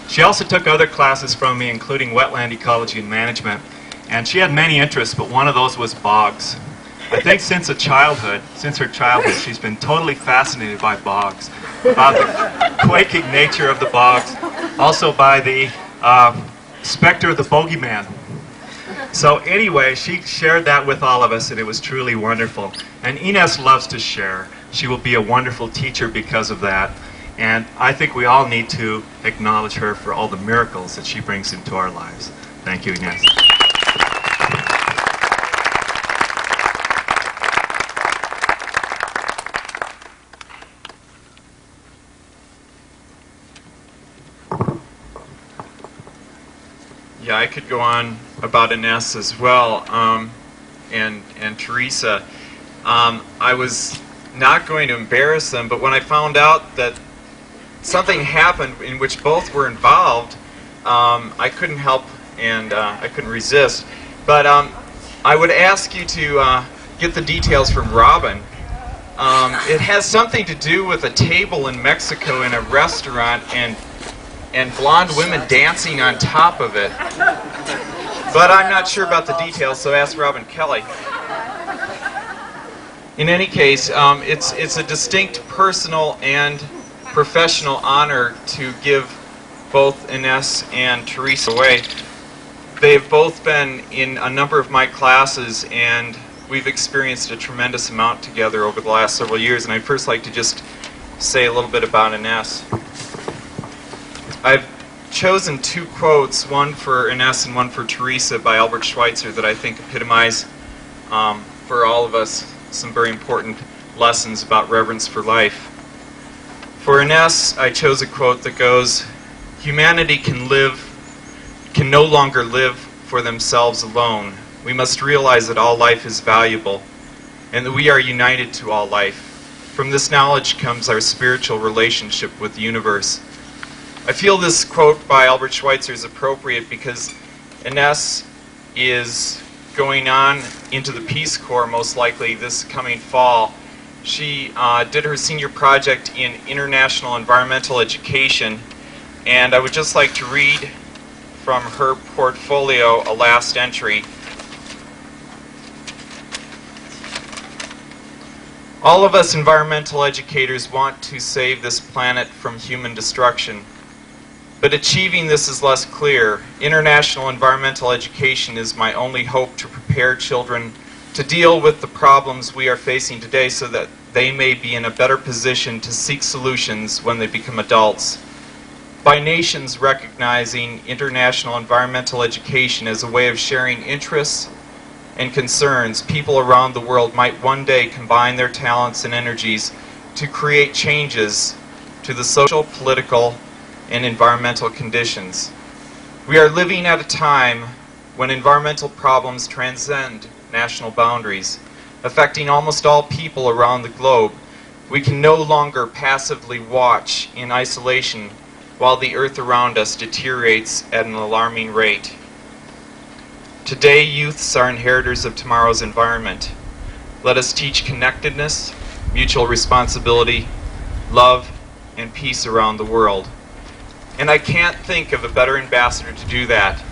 She also took other classes from me, including wetland ecology and management. And she had many interests, but one of those was bogs. I think since her childhood, she's been totally fascinated by bogs, about the quaking nature of the bogs, also by the specter of the bogeyman. So anyway, she shared that with all of us, and it was truly wonderful. And Ines loves to share. She will be a wonderful teacher because of that. And I think we all need to acknowledge her for all the miracles that she brings into our lives. Thank you, Ines. Yeah, I could go on about Ines as well, and Teresa. I was not going to embarrass them, but when I found out that something happened in which both were involved, I couldn't help and I couldn't resist. But I would ask you to get the details from Robin. It has something to do with a table in Mexico in a restaurant and blonde women dancing on top of it. But I'm not sure about the details, so ask Robin Kelly. In any case, it's a distinct personal and professional honor to give both Ines and Teresa away. They've both been in a number of my classes, and we've experienced a tremendous amount together over the last several years. And I'd first like to just say a little bit about Ines. I've chosen two quotes, one for Ines and one for Teresa, by Albert Schweitzer, that I think epitomize for all of us some very important lessons about reverence for life. For Ines, I chose a quote that goes, "Humanity can no longer live for themselves alone. We must realize that all life is valuable and that we are united to all life. From this knowledge comes our spiritual relationship with the universe." I feel this quote by Albert Schweitzer is appropriate because Ines is going on into the Peace Corps most likely this coming fall, She did her senior project in international environmental education, and I would just like to read from her portfolio a last entry. All of us environmental educators want to save this planet from human destruction. But achieving this is less clear. International environmental education is my only hope to prepare children to deal with the problems we are facing today so that they may be in a better position to seek solutions when they become adults. By nations recognizing international environmental education as a way of sharing interests and concerns, people around the world might one day combine their talents and energies to create changes to the social, political, and environmental conditions. We are living at a time when environmental problems transcend national boundaries, affecting almost all people around the globe. We can no longer passively watch in isolation while the earth around us deteriorates at an alarming rate. Today, youths are inheritors of tomorrow's environment. Let us teach connectedness, mutual responsibility, love, and peace around the world. And I can't think of a better ambassador to do that.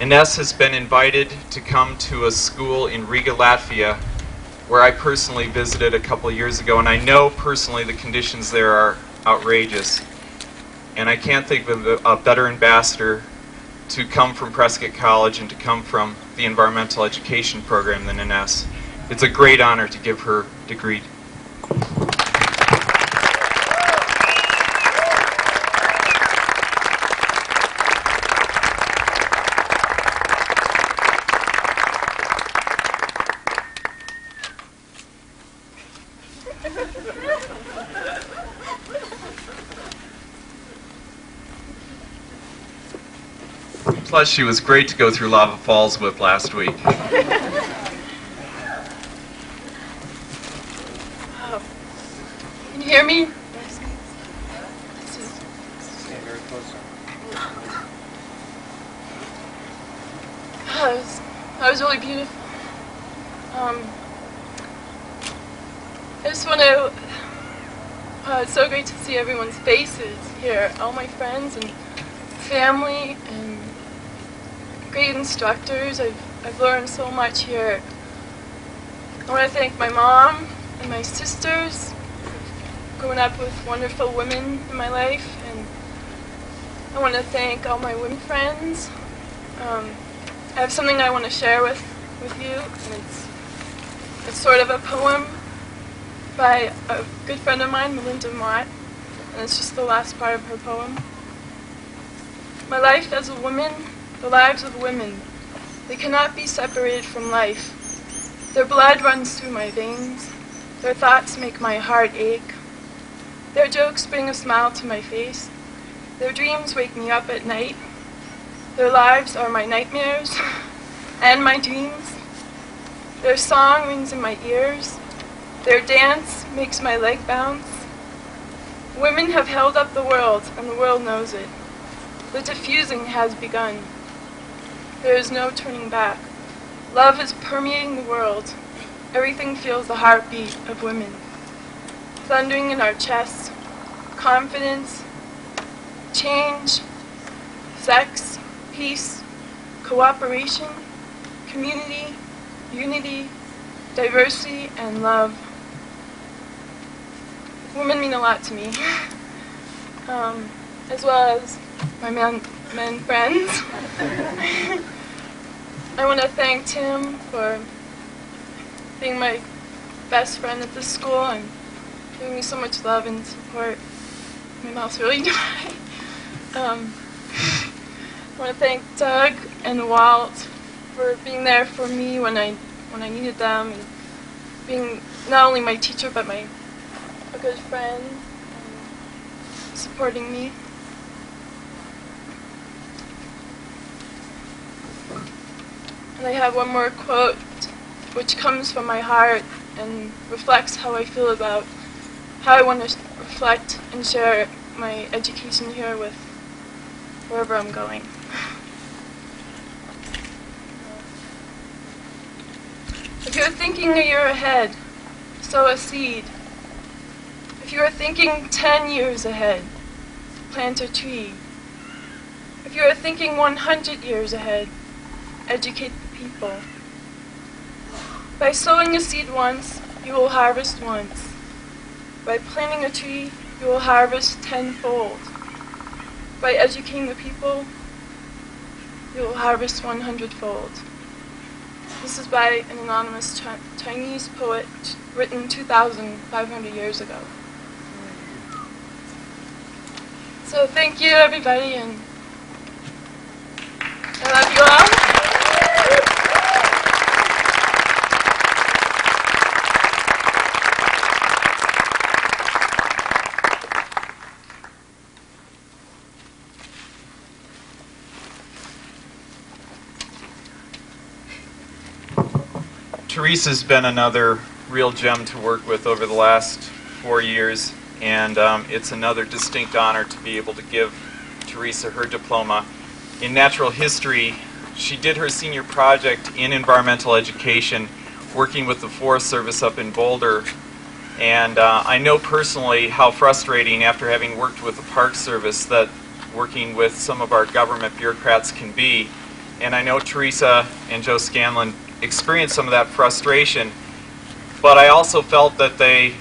Ines has been invited to come to a school in Riga, Latvia, where I personally visited a couple of years ago, and I know personally the conditions there are outrageous. And I can't think of a better ambassador to come from Prescott College and to come from the environmental education program than Ines. It's a great honor to give her degree. Plus, she was great to go through Lava Falls with last week. Oh. Can you hear me? Stay very close. That was really beautiful. I just want to. It's so great to see everyone's faces here. All my friends and family and great instructors. I've learned so much here. I want to thank my mom and my sisters for growing up with wonderful women in my life, and I want to thank all my women friends. I have something I want to share with you, and it's sort of a poem by a good friend of mine, Melinda Mott, and it's just the last part of her poem. My life as a woman, the lives of women, they cannot be separated from life. Their blood runs through my veins. Their thoughts make my heart ache. Their jokes bring a smile to my face. Their dreams wake me up at night. Their lives are my nightmares and my dreams. Their song rings in my ears. Their dance makes my leg bounce. Women have held up the world, and the world knows it. The diffusing has begun. There is no turning back. Love is permeating the world. Everything feels the heartbeat of women. Thundering in our chests, confidence, change, sex, peace, cooperation, community, unity, diversity, and love. Women mean a lot to me, as well as my men friends. I want to thank Tim for being my best friend at this school and giving me so much love and support. My mouth's really dry. I want to thank Doug and Walt for being there for me when I needed them, and being not only my teacher but a good friend, and supporting me. And I have one more quote which comes from my heart and reflects how I feel about how I want to reflect and share my education here with wherever I'm going. If you're thinking a year ahead, sow a seed If you are thinking 10 years ahead, plant a tree. If you are thinking 100 years ahead, educate the people. By sowing a seed once, you will harvest once. By planting a tree, you will harvest tenfold. By educating the people, you will harvest 100-fold. This is by an anonymous Chinese poet written 2,500 years ago. So thank you, everybody, and I love you all. Teresa's been another real gem to work with over the last 4 years, and it's another distinct honor to be able to give Teresa her diploma. In natural history, she did her senior project in environmental education, working with the Forest Service up in Boulder, and I know personally how frustrating, after having worked with the Park Service, that working with some of our government bureaucrats can be. And I know Teresa and Joe Scanlon experienced some of that frustration, but I also felt that they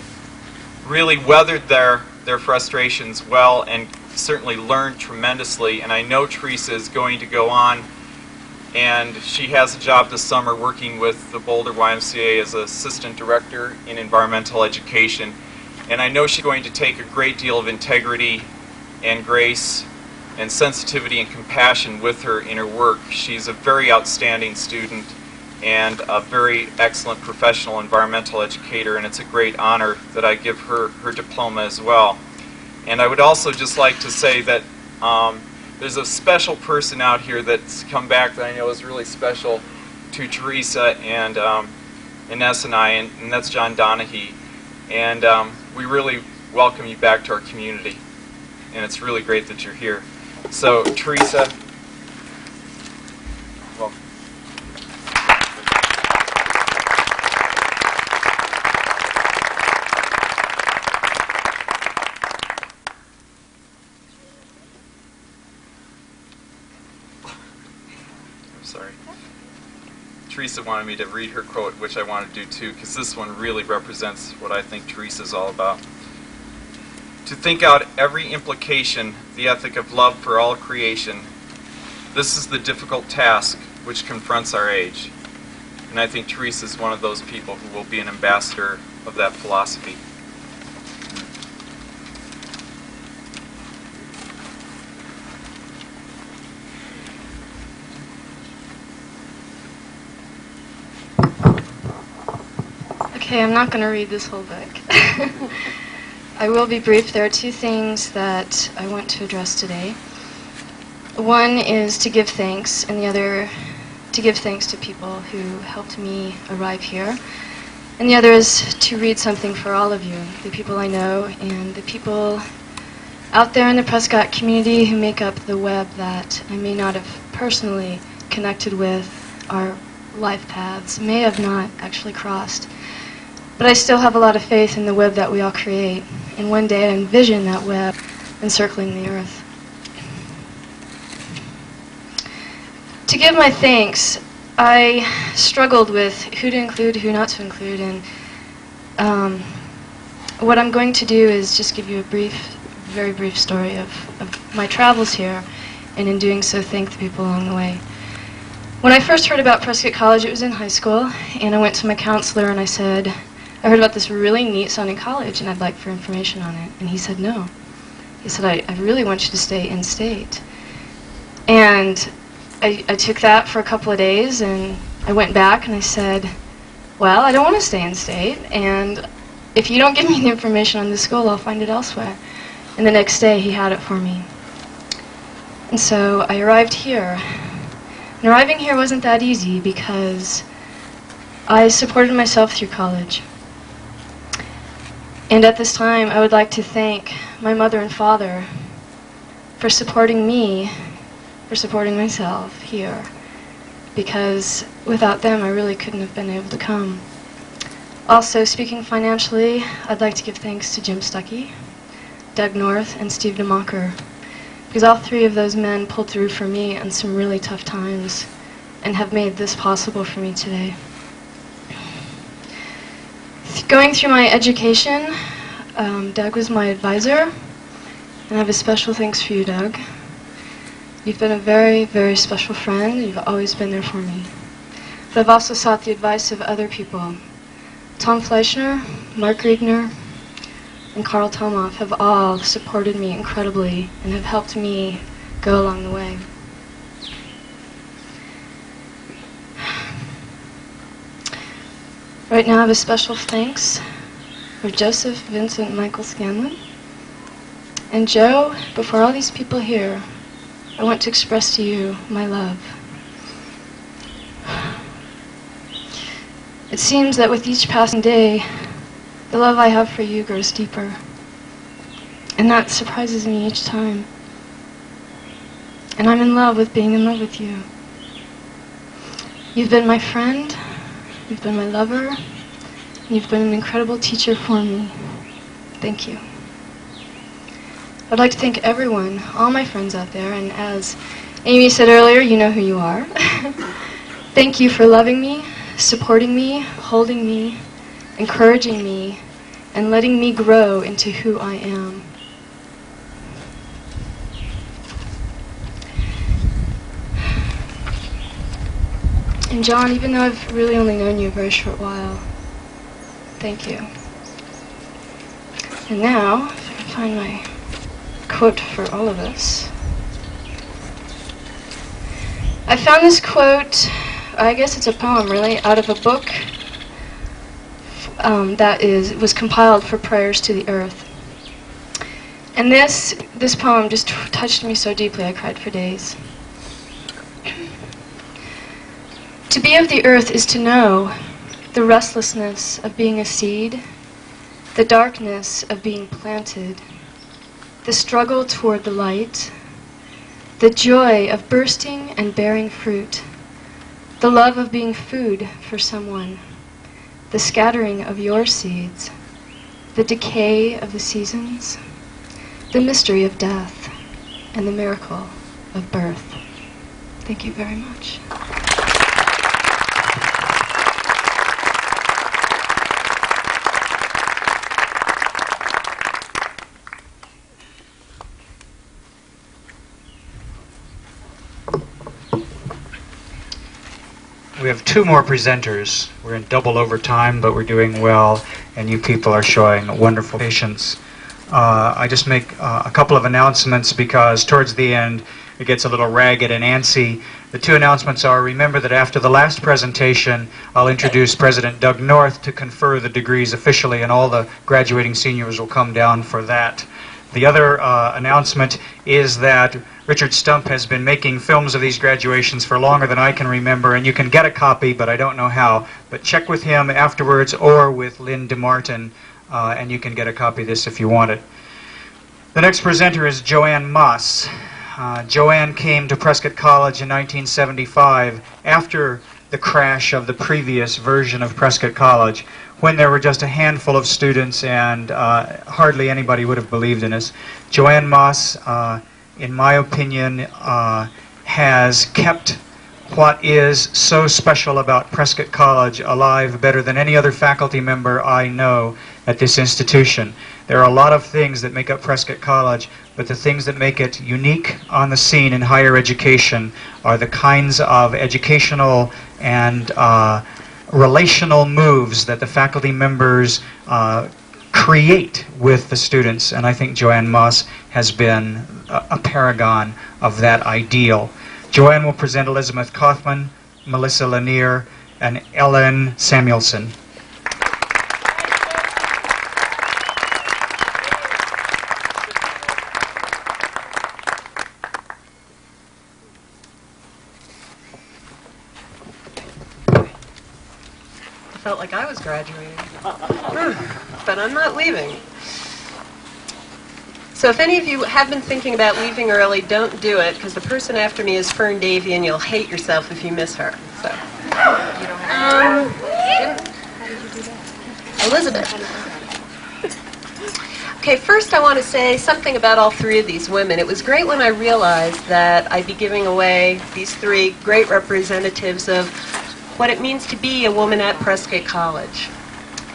really weathered their frustrations well and certainly learned tremendously. And I know Teresa is going to go on, and she has a job this summer working with the Boulder YMCA as assistant director in environmental education. And I know she's going to take a great deal of integrity and grace and sensitivity and compassion with her in her work. She's a very outstanding student and a very excellent professional environmental educator, and it's a great honor that I give her her diploma as well. And I would also just like to say that there's a special person out here that's come back that I know is really special to Teresa and Ines and I, and that's John Donahue. And we really welcome you back to our community, and it's really great that you're here. So, Teresa, welcome. I'm sorry. Teresa wanted me to read her quote, which I want to do too, because this one really represents what I think Teresa's all about. To think out every implication, the ethic of love for all creation, this is the difficult task which confronts our age. And I think Teresa is one of those people who will be an ambassador of that philosophy. Okay, I'm not going to read this whole book. I will be brief. There are two things that I want to address today. One is to give thanks, and the other to give thanks to people who helped me arrive here. And the other is to read something for all of you, the people I know and the people out there in the Prescott community who make up the web that I may not have personally connected with. Our life paths may have not actually crossed. But I still have a lot of faith in the web that we all create. And one day I envision that web encircling the earth. To give my thanks, I struggled with who to include, who not to include. And what I'm going to do is just give you a very brief story of my travels here. And in doing so, thank the people along the way. When I first heard about Prescott College, it was in high school. And I went to my counselor and I said, I heard about this really neat sounding college and I'd like for information on it. And he said no. He said, I really want you to stay in state. And I took that for a couple of days and I went back and I said, well, I don't want to stay in state, and if you don't give me the information on this school, I'll find it elsewhere. And the next day he had it for me. And so I arrived here. And arriving here wasn't that easy because I supported myself through college. And at this time, I would like to thank my mother and father for supporting me, for supporting myself here, because without them, I really couldn't have been able to come. Also, speaking financially, I'd like to give thanks to Jim Stuckey, Doug North, and Steve DeMacher, because all three of those men pulled through for me in some really tough times and have made this possible for me today. Going through my education, Doug was my advisor, and I have a special thanks for you, Doug. You've been a very, very special friend. You've always been there for me. But I've also sought the advice of other people. Tom Fleischner, Mark Riegner, and Carl Tomoff have all supported me incredibly and have helped me go along the way. Right now I have a special thanks for Joseph Vincent Michael Scanlon. And Joe, before all these people here, I want to express to you my love. It seems that with each passing day, the love I have for you grows deeper. And that surprises me each time. And I'm in love with being in love with you. You've been my friend, you've been my lover, and you've been an incredible teacher for me. Thank you. I'd like to thank everyone, all my friends out there, and as Amy said earlier, you know who you are. Thank you for loving me, supporting me, holding me, encouraging me, and letting me grow into who I am. And John, even though I've really only known you a very short while, thank you. And now, if I can find my quote for all of us. I found this quote, I guess it's a poem really, out of a book that was compiled for Prayers to the Earth. And this poem just touched me so deeply I cried for days. To be of the earth is to know the restlessness of being a seed, the darkness of being planted, the struggle toward the light, the joy of bursting and bearing fruit, the love of being food for someone, the scattering of your seeds, the decay of the seasons, the mystery of death, and the miracle of birth. Thank you very much. We have two more presenters. We're in double overtime, but we're doing well, and you people are showing wonderful patience. I just make a couple of announcements because towards the end it gets a little ragged and antsy. The two announcements are, remember that after the last presentation, I'll introduce President Doug North to confer the degrees officially, and all the graduating seniors will come down for that. The other announcement is that Richard Stump has been making films of these graduations for longer than I can remember, and you can get a copy, but I don't know how. But check with him afterwards or with Lynn DeMartin, and you can get a copy of this if you want it. The next presenter is Joanne Moss. Joanne came to Prescott College in 1975 after the crash of the previous version of Prescott College, when there were just a handful of students and hardly anybody would have believed in us. Joanne Moss, in my opinion, has kept what is so special about Prescott College alive better than any other faculty member I know at this institution. There are a lot of things that make up Prescott College, but the things that make it unique on the scene in higher education are the kinds of educational and relational moves that the faculty members create with the students, and I think Joanne Moss has been a paragon of that ideal. Joanne will present Elizabeth Kaufman, Melissa Lanier, and Ellen Samuelson. Felt like I was graduating. But I'm not leaving. So if any of you have been thinking about leaving early, don't do it, because the person after me is Fern Davy, and you'll hate yourself if you miss her. So. Elizabeth. Okay, first I want to say something about all three of these women. It was great when I realized that I'd be giving away these three great representatives of what it means to be a woman at Prescott College.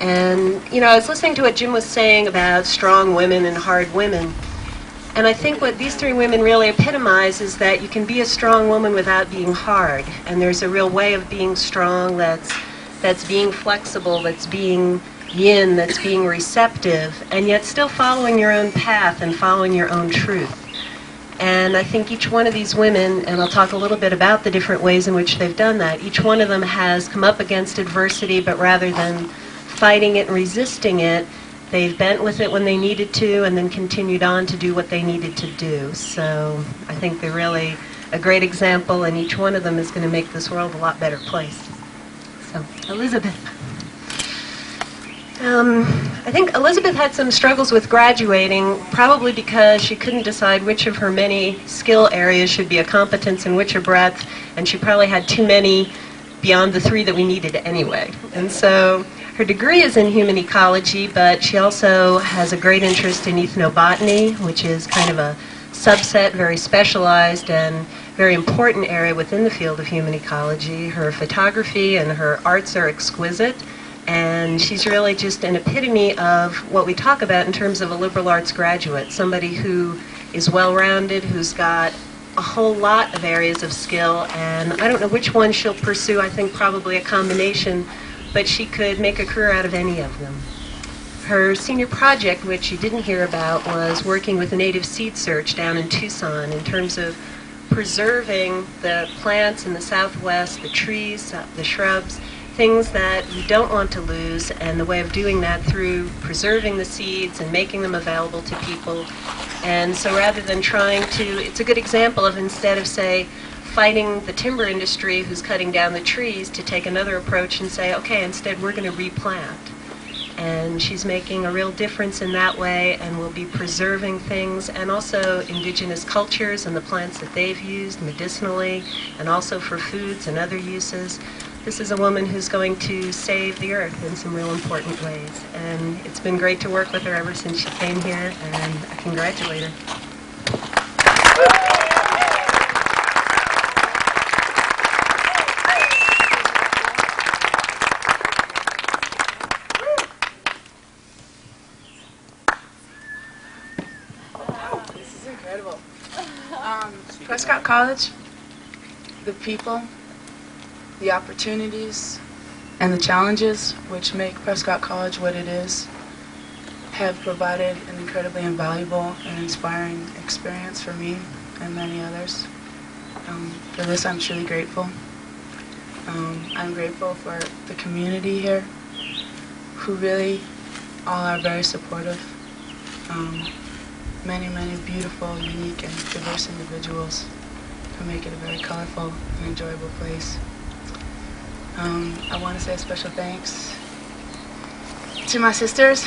And, you know, I was listening to what Jim was saying about strong women and hard women. And I think what these three women really epitomize is that you can be a strong woman without being hard. And there's a real way of being strong that's being flexible, that's being yin, that's being receptive, and yet still following your own path and following your own truth. And I think each one of these women, and I'll talk a little bit about the different ways in which they've done that, each one of them has come up against adversity, but rather than fighting it and resisting it, they've bent with it when they needed to and then continued on to do what they needed to do. So I think they're really a great example, and each one of them is going to make this world a lot better place. So, Elizabeth. I think Elizabeth had some struggles with graduating, probably because she couldn't decide which of her many skill areas should be a competence and which a breadth, and she probably had too many beyond the three that we needed anyway. And so her degree is in human ecology, but she also has a great interest in ethnobotany, which is kind of a subset, very specialized and very important area within the field of human ecology. Her photography and her arts are exquisite. And she's really just an epitome of what we talk about in terms of a liberal arts graduate, somebody who is well-rounded, who's got a whole lot of areas of skill, and I don't know which one she'll pursue. I think probably a combination, but she could make a career out of any of them. Her senior project, which you didn't hear about, was working with a native seed search down in Tucson in terms of preserving the plants in the Southwest, the trees, the shrubs, things that we don't want to lose, and the way of doing that through preserving the seeds and making them available to people. And so rather than trying to, it's a good example of, instead of, say, fighting the timber industry who's cutting down the trees, to take another approach and say, okay, instead we're going to replant. And she's making a real difference in that way, and will be preserving things, and also indigenous cultures and the plants that they've used medicinally, and also for foods and other uses. This is a woman who's going to save the earth in some real important ways. And it's been great to work with her ever since she came here, and I congratulate her. This is incredible. Prescott College, the people, the opportunities and the challenges which make Prescott College what it is have provided an incredibly invaluable and inspiring experience for me and many others. For this, I'm truly grateful. I'm grateful for the community here, who really all are very supportive. Many, many beautiful, unique, and diverse individuals who make it a very colorful and enjoyable place. I want to say a special thanks to my sisters,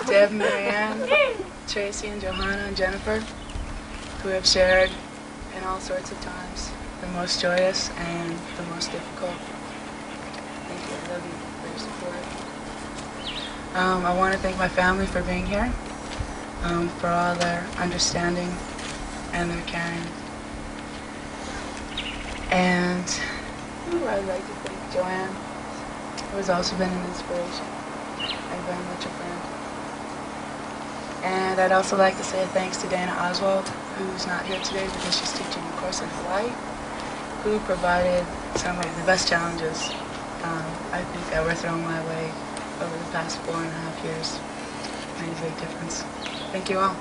Deb, Marianne, Tracy, and Johanna, and Jennifer, who have shared in all sorts of times, the most joyous and the most difficult. Thank you. I love you for your support. I want to thank my family for being here, for all their understanding and their caring. And I'd like to thank Joanne, who has also been an inspiration and very much a friend. And I'd also like to say thanks to Dana Oswald, who's not here today because she's teaching a course in Hawaii, who provided some of the best challenges I think that were thrown my way over the past 4.5 years. Made a big difference. Thank you all.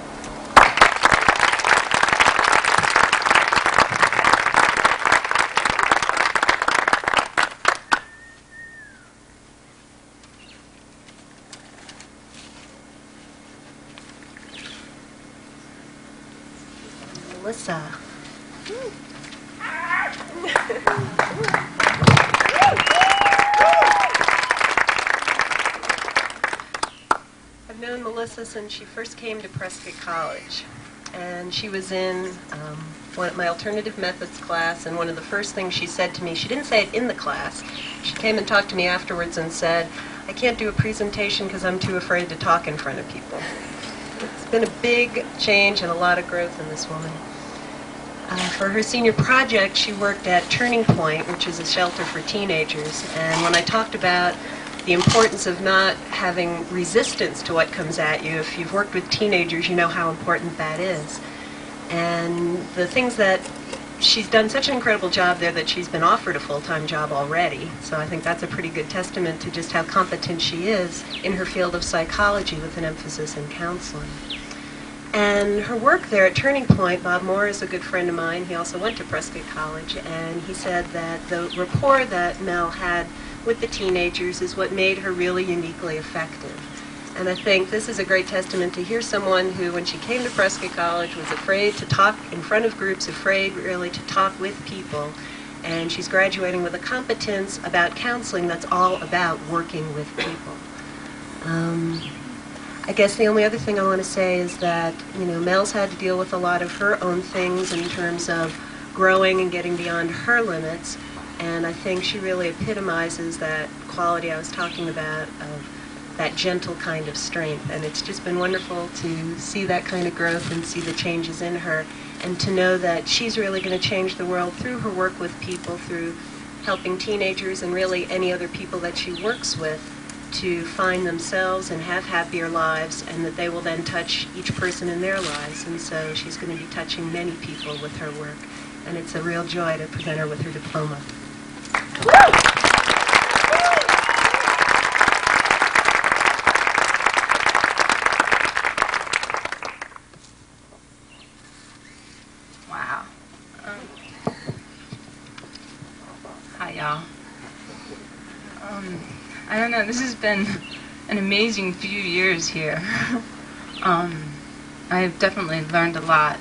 Melissa. I've known Melissa since she first came to Prescott College, and she was in my alternative methods class, and one of the first things she said to me, she didn't say it in the class, she came and talked to me afterwards and said, I can't do a presentation because I'm too afraid to talk in front of people. It's been a big change and a lot of growth in this woman. For her senior project, she worked at Turning Point, which is a shelter for teenagers. And when I talked about the importance of not having resistance to what comes at you, if you've worked with teenagers, you know how important that is. And the things that she's done such an incredible job there that she's been offered a full-time job already. So I think that's a pretty good testament to just how competent she is in her field of psychology with an emphasis in counseling. And her work there at Turning Point, Bob Moore is a good friend of mine. He also went to Prescott College, and he said that the rapport that Mel had with the teenagers is what made her really uniquely effective. And I think this is a great testament to hear someone who, when she came to Prescott College, was afraid to talk in front of groups, afraid really to talk with people. And she's graduating with a competence about counseling that's all about working with people. I guess the only other thing I want to say is that, Mel's had to deal with a lot of her own things in terms of growing and getting beyond her limits. And I think she really epitomizes that quality I was talking about of that gentle kind of strength. And it's just been wonderful to see that kind of growth and see the changes in her, and to know that she's really going to change the world through her work with people, through helping teenagers and really any other people that she works with to find themselves and have happier lives, and that they will then touch each person in their lives. And so she's going to be touching many people with her work. And it's a real joy to present her with her diploma. Wow. Hi, y'all. I don't know, this has been an amazing few years here. I've definitely learned a lot,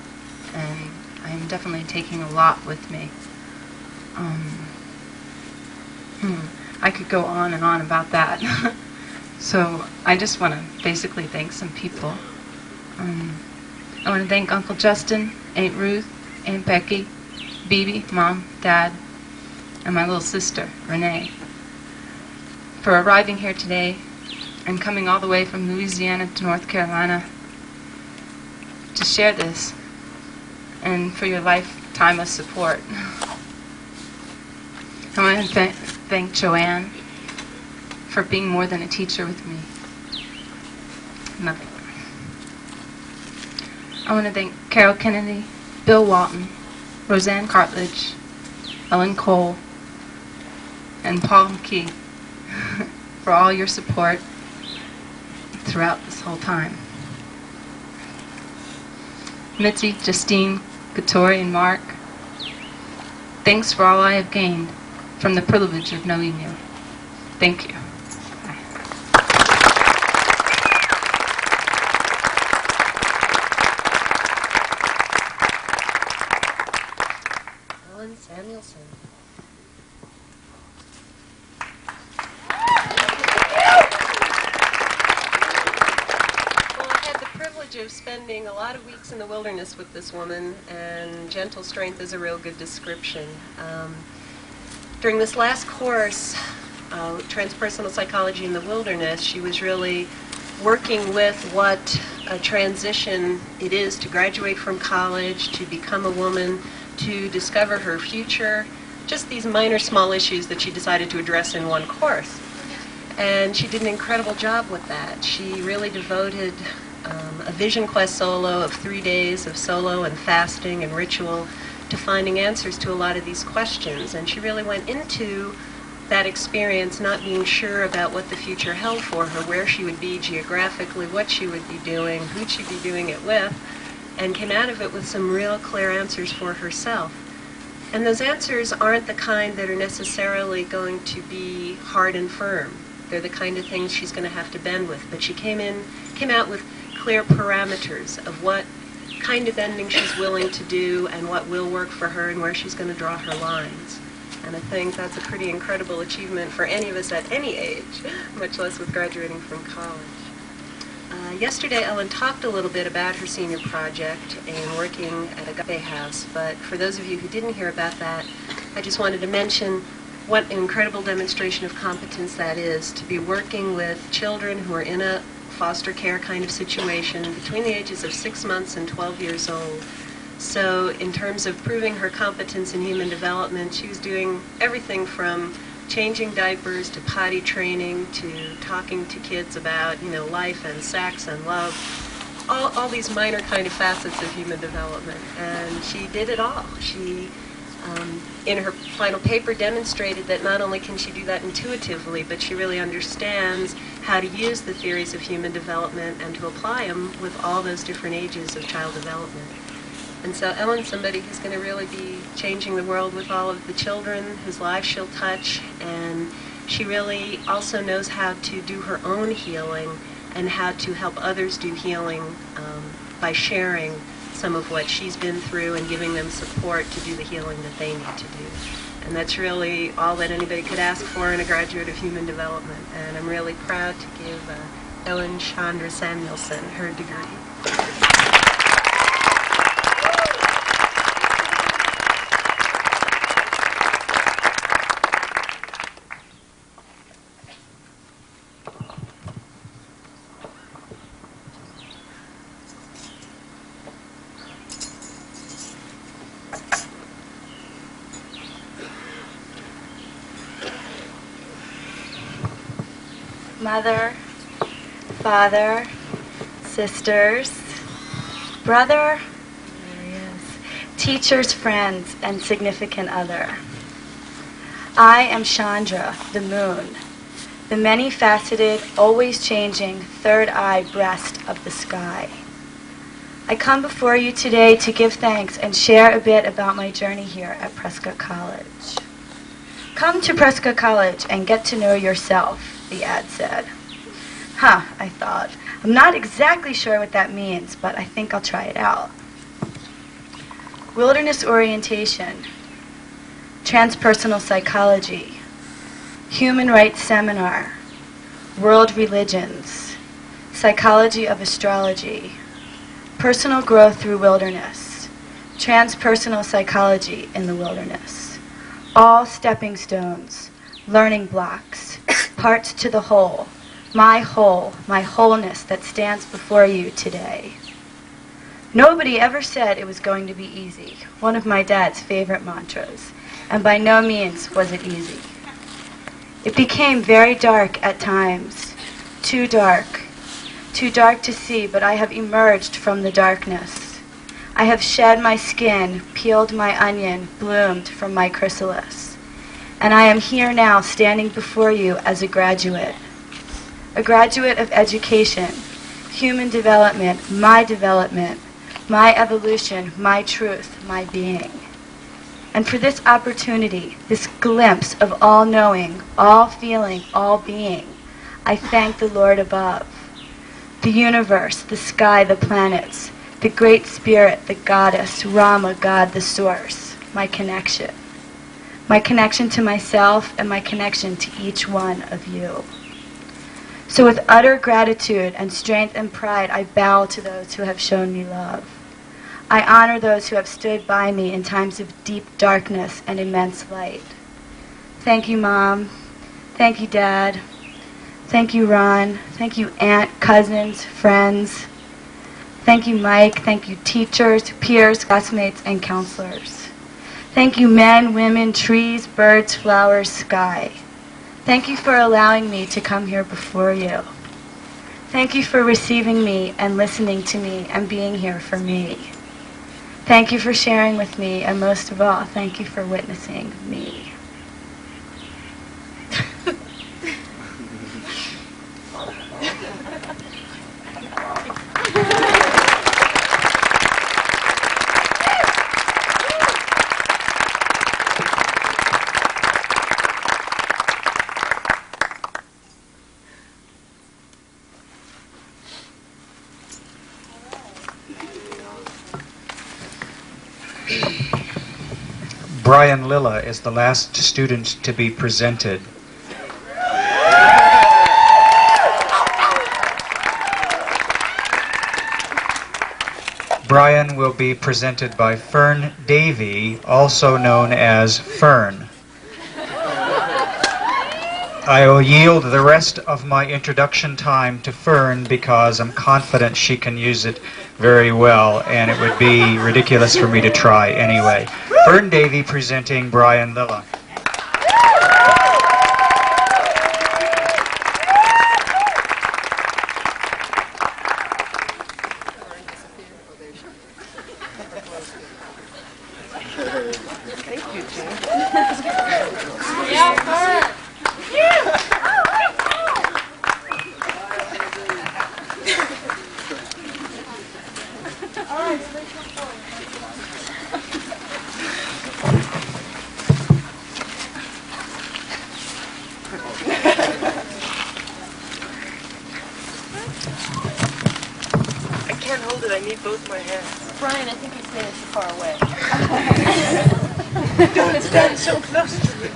and I'm definitely taking a lot with me. I could go on and on about that. So I just want to basically thank some people. I want to thank Uncle Justin, Aunt Ruth, Aunt Becky, Bebe, Mom, Dad, and my little sister, Renee, for arriving here today and coming all the way from Louisiana to North Carolina to share this, and for your lifetime of support. I want to thank Joanne for being more than a teacher with me. Nothing. I want to thank Carol Kennedy, Bill Walton, Roseanne Cartledge, Ellen Cole, and Paul McKee for all your support throughout this whole time. Mitzi, Justine, Katori, and Mark, thanks for all I have gained from the privilege of knowing you. Thank you. Ellen Samuelson. Of spending a lot of weeks in the wilderness with this woman, and gentle strength is a real good description. During this last course, Transpersonal Psychology in the Wilderness, she was really working with what a transition it is to graduate from college, to become a woman, to discover her future, just these minor small issues that she decided to address in one course. And she did an incredible job with that. She really devoted a Vision Quest solo of 3 days of solo and fasting and ritual to finding answers to a lot of these questions. And she really went into that experience not being sure about what the future held for her, where she would be geographically, what she would be doing, who she'd be doing it with, and came out of it with some real clear answers for herself. And those answers aren't the kind that are necessarily going to be hard and firm. They're the kind of things she's going to have to bend with. But she came out with clear parameters of what kind of bending she's willing to do and what will work for her and where she's going to draw her lines. And I think that's a pretty incredible achievement for any of us at any age, much less with graduating from college. Yesterday, Ellen talked a little bit about her senior project and working at a Agape house, but for those of you who didn't hear about that, I just wanted to mention what an incredible demonstration of competence that is, to be working with children who are in a foster care kind of situation between the ages of 6 months and 12 years old. So in terms of proving her competence in human development, she was doing everything from changing diapers to potty training to talking to kids about, life and sex and love, all these minor kind of facets of human development. And she did it all. She, in her final paper, demonstrated that not only can she do that intuitively, but she really understands how to use the theories of human development and to apply them with all those different ages of child development. And so Ellen's somebody who's going to really be changing the world with all of the children whose lives she'll touch, and she really also knows how to do her own healing and how to help others do healing by sharing some of what she's been through and giving them support to do the healing that they need to do. And that's really all that anybody could ask for in a graduate of human development. And I'm really proud to give Ellen Chandra Samuelson her degree. Mother, father, sisters, brother, there he is, teachers, friends, and significant other. I am Chandra, the moon, the many-faceted, always changing, third-eye breast of the sky. I come before you today to give thanks and share a bit about my journey here at Prescott College. Come to Prescott College and get to know yourself, the ad said. I thought. I'm not exactly sure what that means, but I think I'll try it out. Wilderness orientation, transpersonal psychology, human rights seminar, world religions, psychology of astrology, personal growth through wilderness, transpersonal psychology in the wilderness. All stepping stones, learning blocks, parts to the whole, my wholeness that stands before you today. Nobody ever said it was going to be easy, one of my dad's favorite mantras, and by no means was it easy. It became very dark at times, too dark to see, but I have emerged from the darkness. I have shed my skin, peeled my onion, bloomed from my chrysalis. And I am here now standing before you as a graduate of education, human development, my evolution, my truth, my being. And for this opportunity, this glimpse of all knowing, all feeling, all being, I thank the Lord above, the universe, the sky, the planets, the great spirit, the goddess, Rama, God, the source, my connection to myself and my connection to each one of you. So with utter gratitude and strength and pride, I bow to those who have shown me love. I honor those who have stood by me in times of deep darkness and immense light. Thank you, Mom. Thank you, Dad. Thank you, Ron. Thank you, Aunt, cousins, friends. Thank you, Mike. Thank you, teachers, peers, classmates, and counselors. Thank you, men, women, trees, birds, flowers, sky. Thank you for allowing me to come here before you. Thank you for receiving me and listening to me and being here for me. Thank you for sharing with me, and most of all, thank you for witnessing me. Brian Lilla is the last student to be presented. Brian will be presented by Fern Davey, also known as Fern. I will yield the rest of my introduction time to Fern because I'm confident she can use it very well, and it would be ridiculous for me to try anyway. Fern Davey presenting Brian Lilla. I can't hold it. I need both my hands. Brian, I think you're standing too far away. Don't stand so close to me.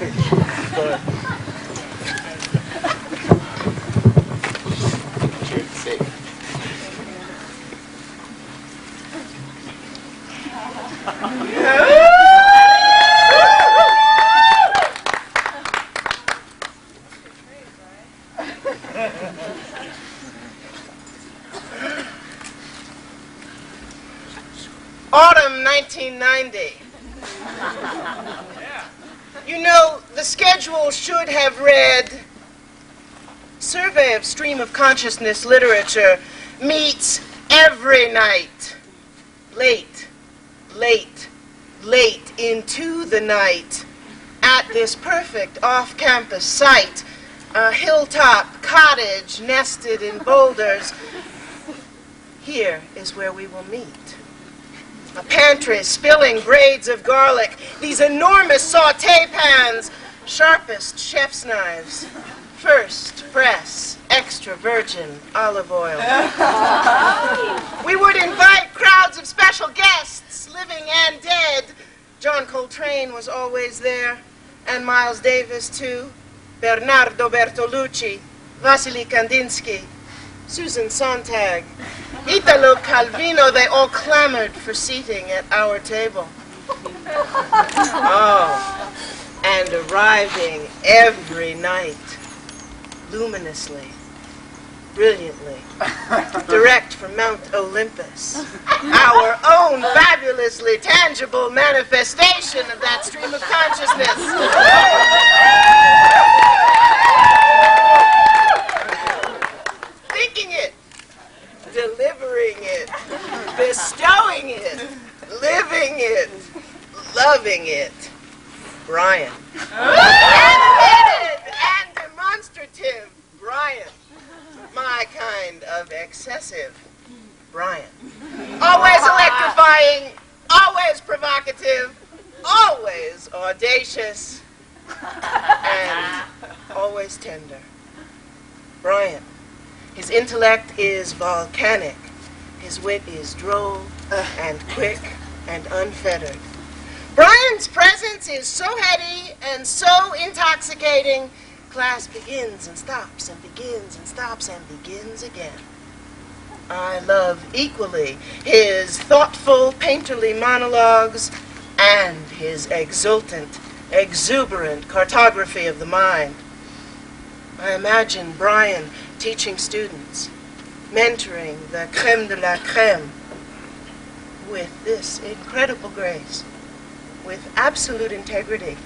Autumn 1990. You know, the schedule should have read Survey of Stream of Consciousness Literature meets every night. Late, late, late into the night at this perfect off-campus site, a hilltop cottage nested in boulders. Here is where we will meet. A pantry spilling braids of garlic, these enormous saute pans, sharpest chef's knives, first press, extra virgin olive oil. We would invite crowds of special guests, living and dead. John Coltrane was always there, and Miles Davis too, Bernardo Bertolucci, Vasily Kandinsky, Susan Sontag, Italo Calvino. They all clamored for seating at our table. Oh, and arriving every night, luminously, brilliantly, direct from Mount Olympus, our own fabulously tangible manifestation of that stream of consciousness. Thinking it, delivering it, bestowing it, living it, loving it. Brian. Animated and demonstrative Brian. My kind of excessive Brian. Always electrifying, always provocative, always audacious, and always tender. Brian. His intellect is volcanic. His wit is droll and quick and unfettered. Brian's presence is so heady and so intoxicating, class begins and stops and begins and stops and begins again. I love equally his thoughtful, painterly monologues and his exultant, exuberant cartography of the mind. I imagine Brian teaching students, mentoring the crème de la crème with this incredible grace, with absolute integrity,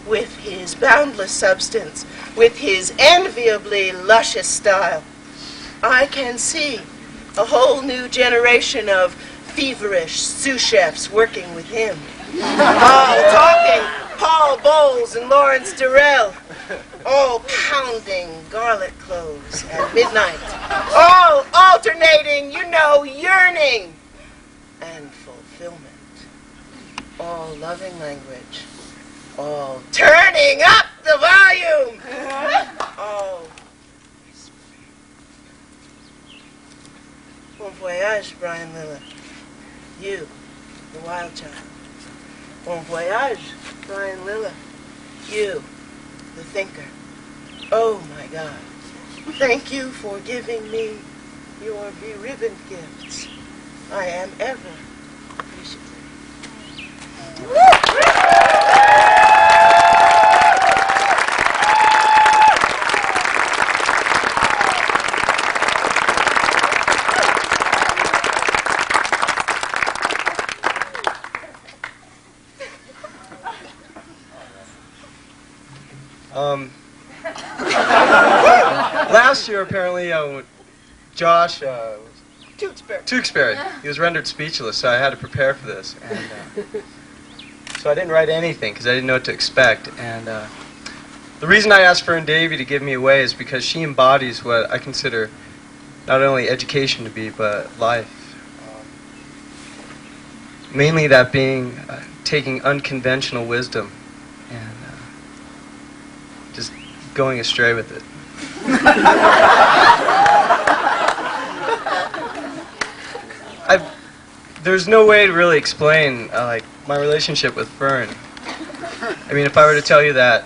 with his boundless substance, with his enviably luscious style. I can see a whole new generation of feverish sous chefs working with him. All talking Paul Bowles and Lawrence Durrell, all pounding garlic cloves at midnight, all alternating, yearning and fulfillment, all loving language, all turning up the volume, all whispering. Bon voyage, Brian Lilla. You, the wild child. Bon voyage, Brian Lilla. You, the thinker. Oh my God. Thank you for giving me your beribboned gifts. I am ever appreciative. last year, apparently, Josh Tewksbury. he was rendered speechless, so I had to prepare for this. And, so I didn't write anything because I didn't know what to expect. And the reason I asked Fern Davy to give me away is because she embodies what I consider not only education to be, but life. Mainly that being taking unconventional wisdom and just going astray with it. There's no way to really explain like my relationship with Fern. I mean, if I were to tell you that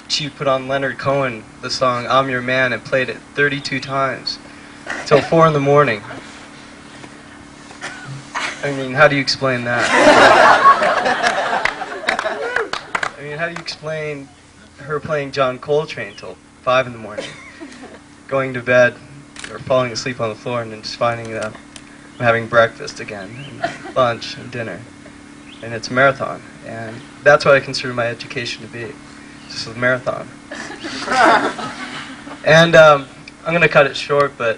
she put on Leonard Cohen, the song "I'm Your Man," and played it 32 times till 4 in the morning. I mean, how do you explain that? I mean, how do you explain her playing John Coltrane till 5 in the morning, going to bed or falling asleep on the floor, and then just finding that I'm having breakfast again, and lunch and dinner, and it's a marathon, and that's what I consider my education to be, just a marathon. And I'm going to cut it short, but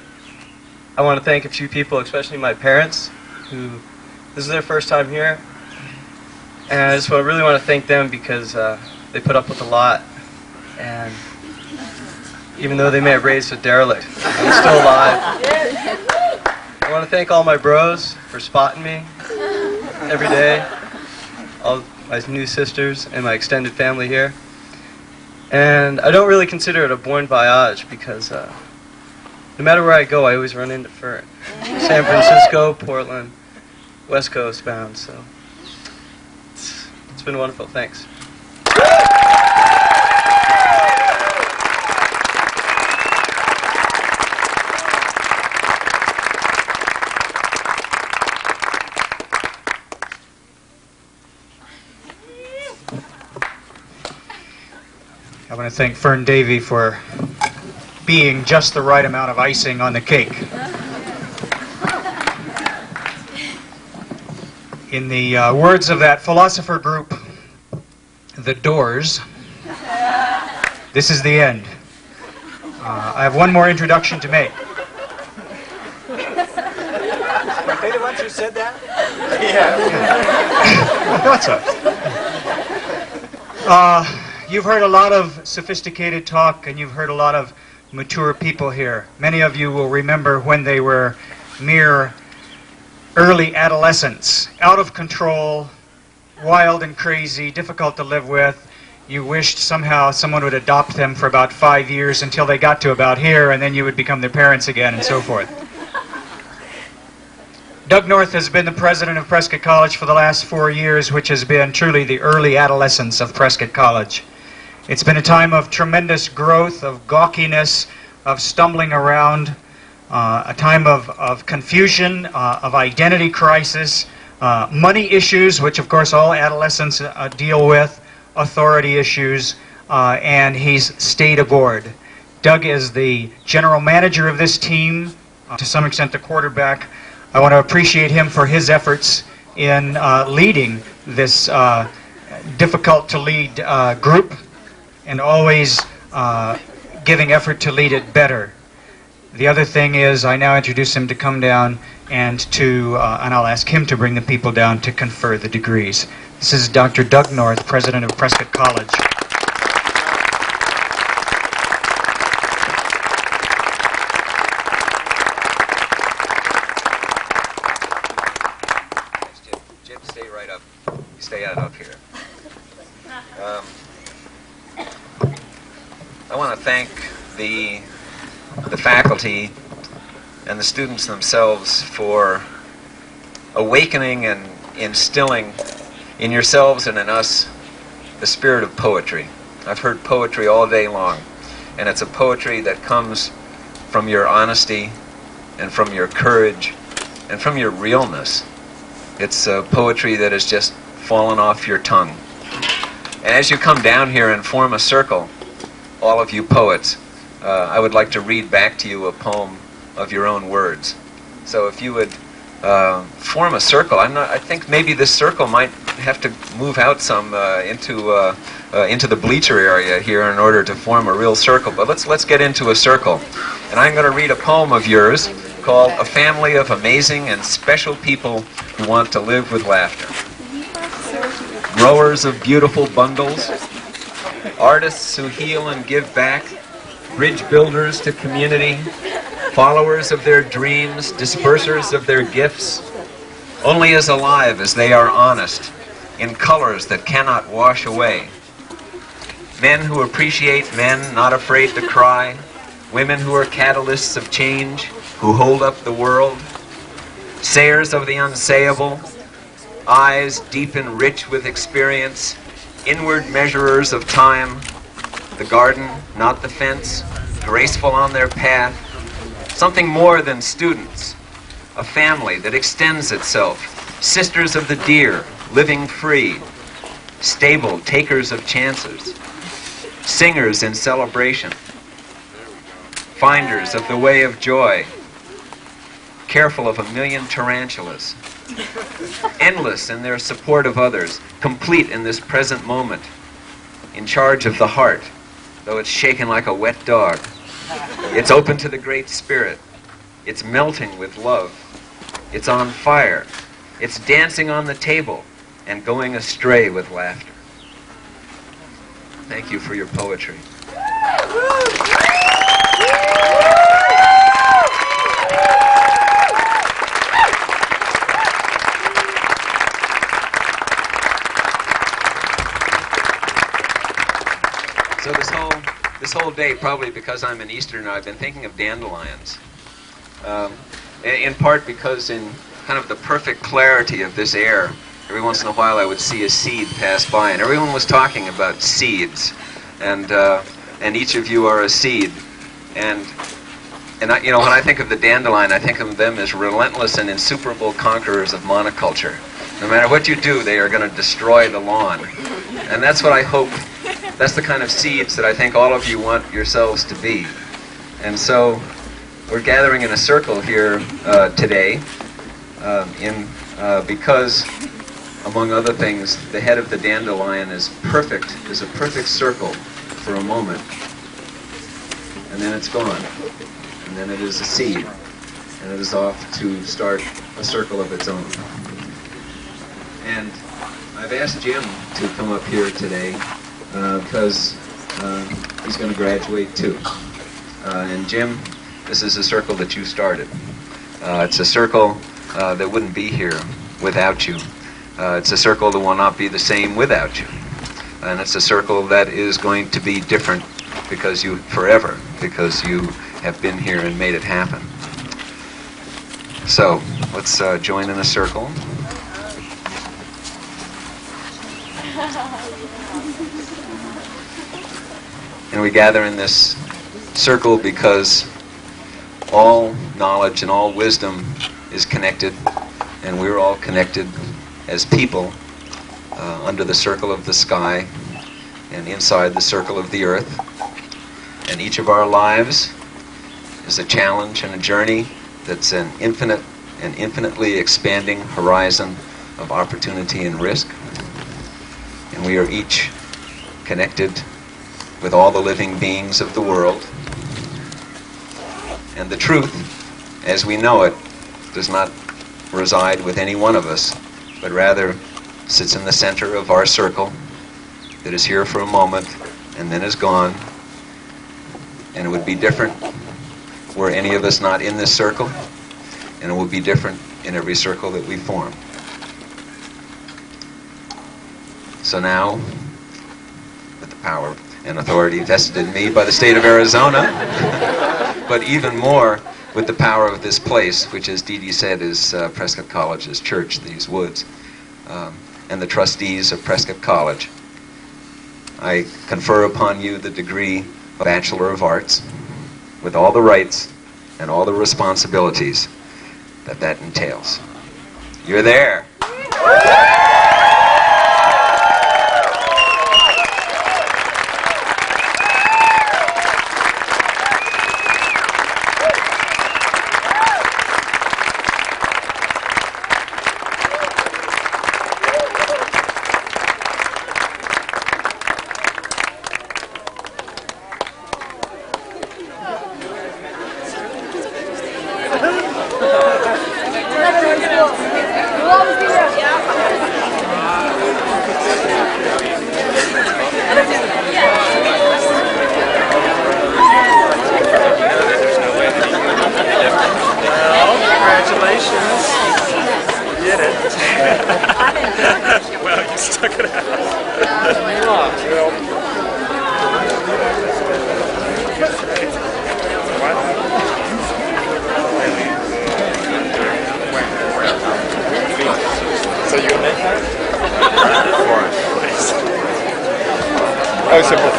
I want to thank a few people, especially my parents, who this is their first time here, and I just really want to thank them because they put up with a lot, and even though they may have raised a derelict, I'm still alive. I want to thank all my bros for spotting me every day, all my new sisters and my extended family here. And I don't really consider it a bon voyage because no matter where I go, I always run into Fern. San Francisco, Portland, West Coast bound, so it's been wonderful. Thanks. I want to thank Fern Davy for being just the right amount of icing on the cake. In the words of that philosopher group, The Doors, this is the end. I have one more introduction to make. Were they the ones who said that? I thought so. You've heard a lot of sophisticated talk, and you've heard a lot of mature people here. Many of you will remember when they were mere early adolescents, out of control, wild and crazy, difficult to live with. You wished somehow someone would adopt them for about 5 years until they got to about here, and then you would become their parents again, and so forth. Doug North has been the president of Prescott College for the last 4 years, which has been truly the early adolescence of Prescott College. It's been a time of tremendous growth, of gawkiness, of stumbling around, a time of confusion, of identity crisis, money issues, which of course all adolescents deal with, authority issues, and he's stayed aboard. Doug is the general manager of this team, to some extent the quarterback. I want to appreciate him for his efforts in leading this difficult to lead group, and always giving effort to lead it better. The other thing is, I now introduce him to come down and I'll ask him to bring the people down to confer the degrees. This is Dr. Doug North, president of Prescott College. Jim, stay right up. You stay out up here. I want to thank the faculty and the students themselves for awakening and instilling in yourselves and in us the spirit of poetry. I've heard poetry all day long, and it's a poetry that comes from your honesty and from your courage and from your realness. It's poetry that has just fallen off your tongue. And as you come down here and form a circle, all of you poets, I would like to read back to you a poem of your own words. So if you would form a circle, I think maybe this circle might have to move out some into the bleacher area here in order to form a real circle. But let's get into a circle. And I'm going to read a poem of yours called A Family of Amazing and Special People Who Want to Live with Laughter. Growers of beautiful bundles, artists who heal and give back, bridge builders to community, followers of their dreams, dispersers of their gifts, only as alive as they are honest, in colors that cannot wash away. Men who appreciate men, not afraid to cry, women who are catalysts of change, who hold up the world, sayers of the unsayable, eyes deep and rich with experience, inward measurers of time, the garden, not the fence, graceful on their path, something more than students, a family that extends itself, sisters of the deer, living free, stable takers of chances, singers in celebration, finders of the way of joy, careful of a million tarantulas, endless in their support of others, complete in this present moment, in charge of the heart, though it's shaken like a wet dog. It's open to the Great Spirit. It's melting with love. It's on fire. It's dancing on the table and going astray with laughter. Thank you for your poetry. So this whole day, probably because I'm an Easterner, I've been thinking of dandelions. In part because in kind of the perfect clarity of this air, every once in a while I would see a seed pass by, and everyone was talking about seeds, and each of you are a seed, and I, you know, when I think of the dandelion, I think of them as relentless and insuperable conquerors of monoculture. No matter what you do, they are going to destroy the lawn, and that's what I hope. That's the kind of seeds that I think all of you want yourselves to be. And so we're gathering in a circle here today because, among other things, the head of the dandelion is a perfect circle for a moment. And then it's gone. And then it is a seed. And it is off to start a circle of its own. And I've asked Jim to come up here today because he's going to graduate too. And Jim, this is a circle that you started. It's a circle that wouldn't be here without you. It's a circle that will not be the same without you. And it's a circle that is going to be different because you have been here and made it happen. So let's join in a circle. And we gather in this circle because all knowledge and all wisdom is connected, and we're all connected as people under the circle of the sky and inside the circle of the earth. And each of our lives is a challenge and a journey that's an infinite and infinitely expanding horizon of opportunity and risk. And we are each connected with all the living beings of the world. And the truth, as we know it, does not reside with any one of us, but rather sits in the center of our circle that is here for a moment and then is gone. And it would be different were any of us not in this circle, and it would be different in every circle that we form. So now, with the power and authority vested in me by the state of Arizona, but even more with the power of this place, which, as Dee Dee said, is Prescott College's church, these woods, and the trustees of Prescott College, I confer upon you the degree of Bachelor of Arts, with all the rights and all the responsibilities that entails. You're there.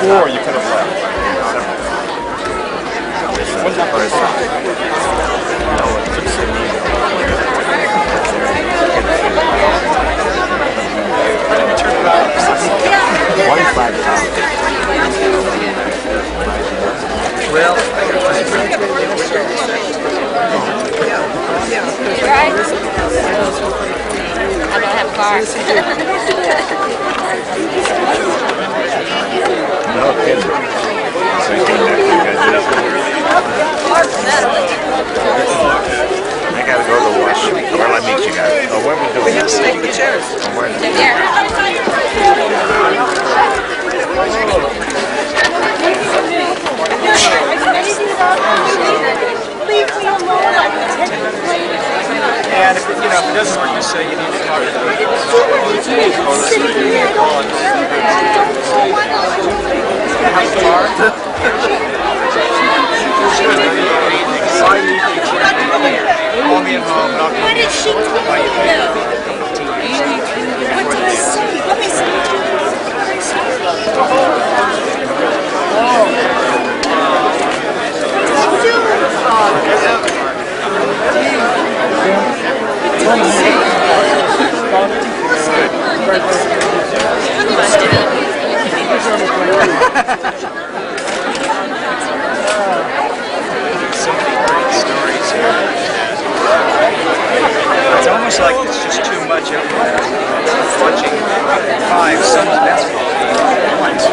Or you could have left. Well, I don't have a car. No kidding. So you came back to I gotta go to the washroom. Well, I meet you guys. Oh, where we doing? We have to take the chairs. Oh, where? Leave me alone. And if it doesn't work, just say you need to talk to the Call me at home and I'll come. What did she do? What did he say? Let me see. It's almost like it's just too much of watching 5 Suns basketball games at once.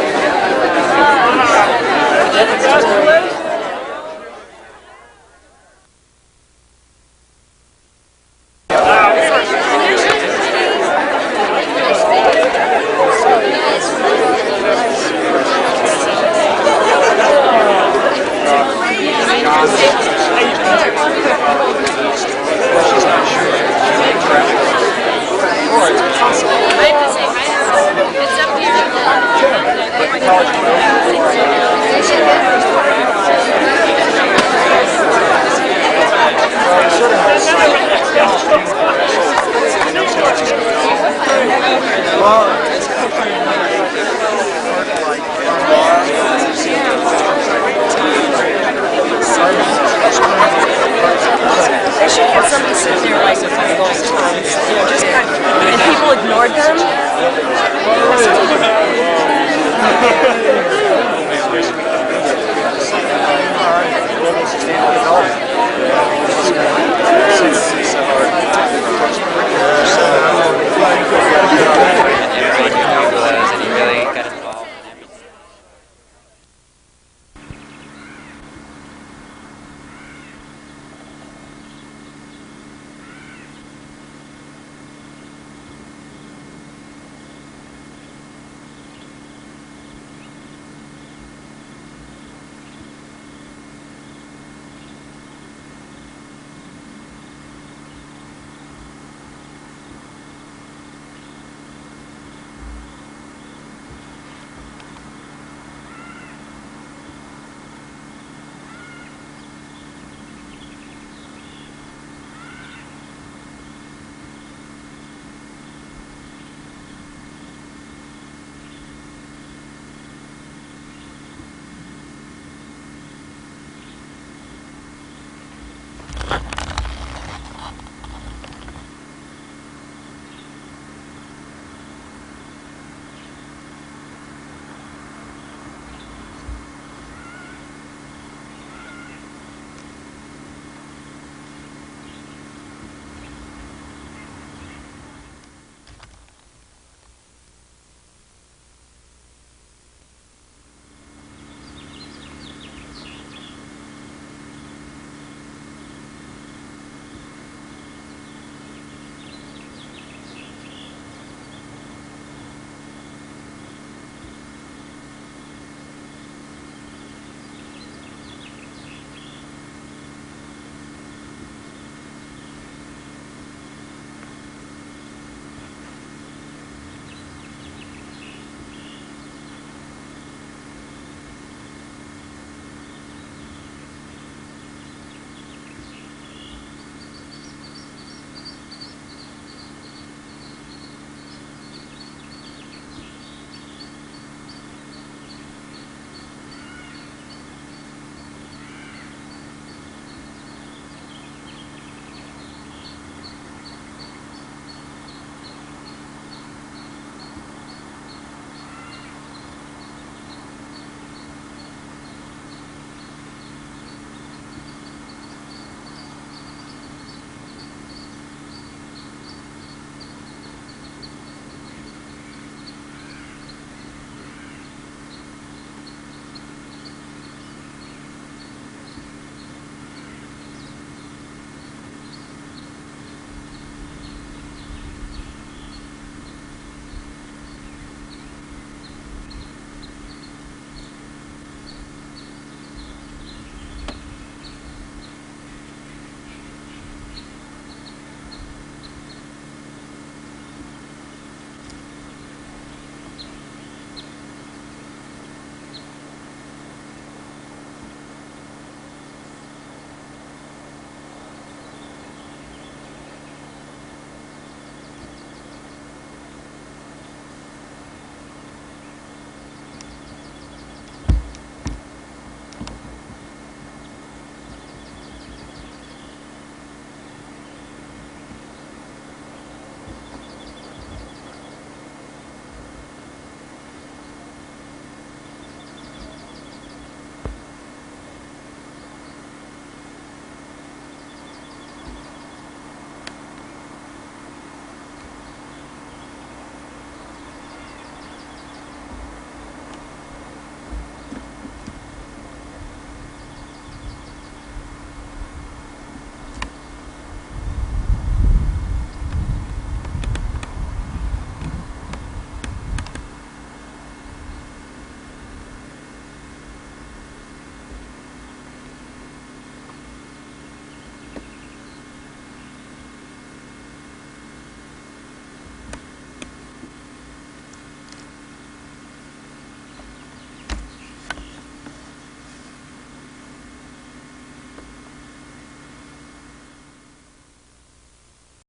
They should have somebody sit there like those times, just kind of, and people ignored them.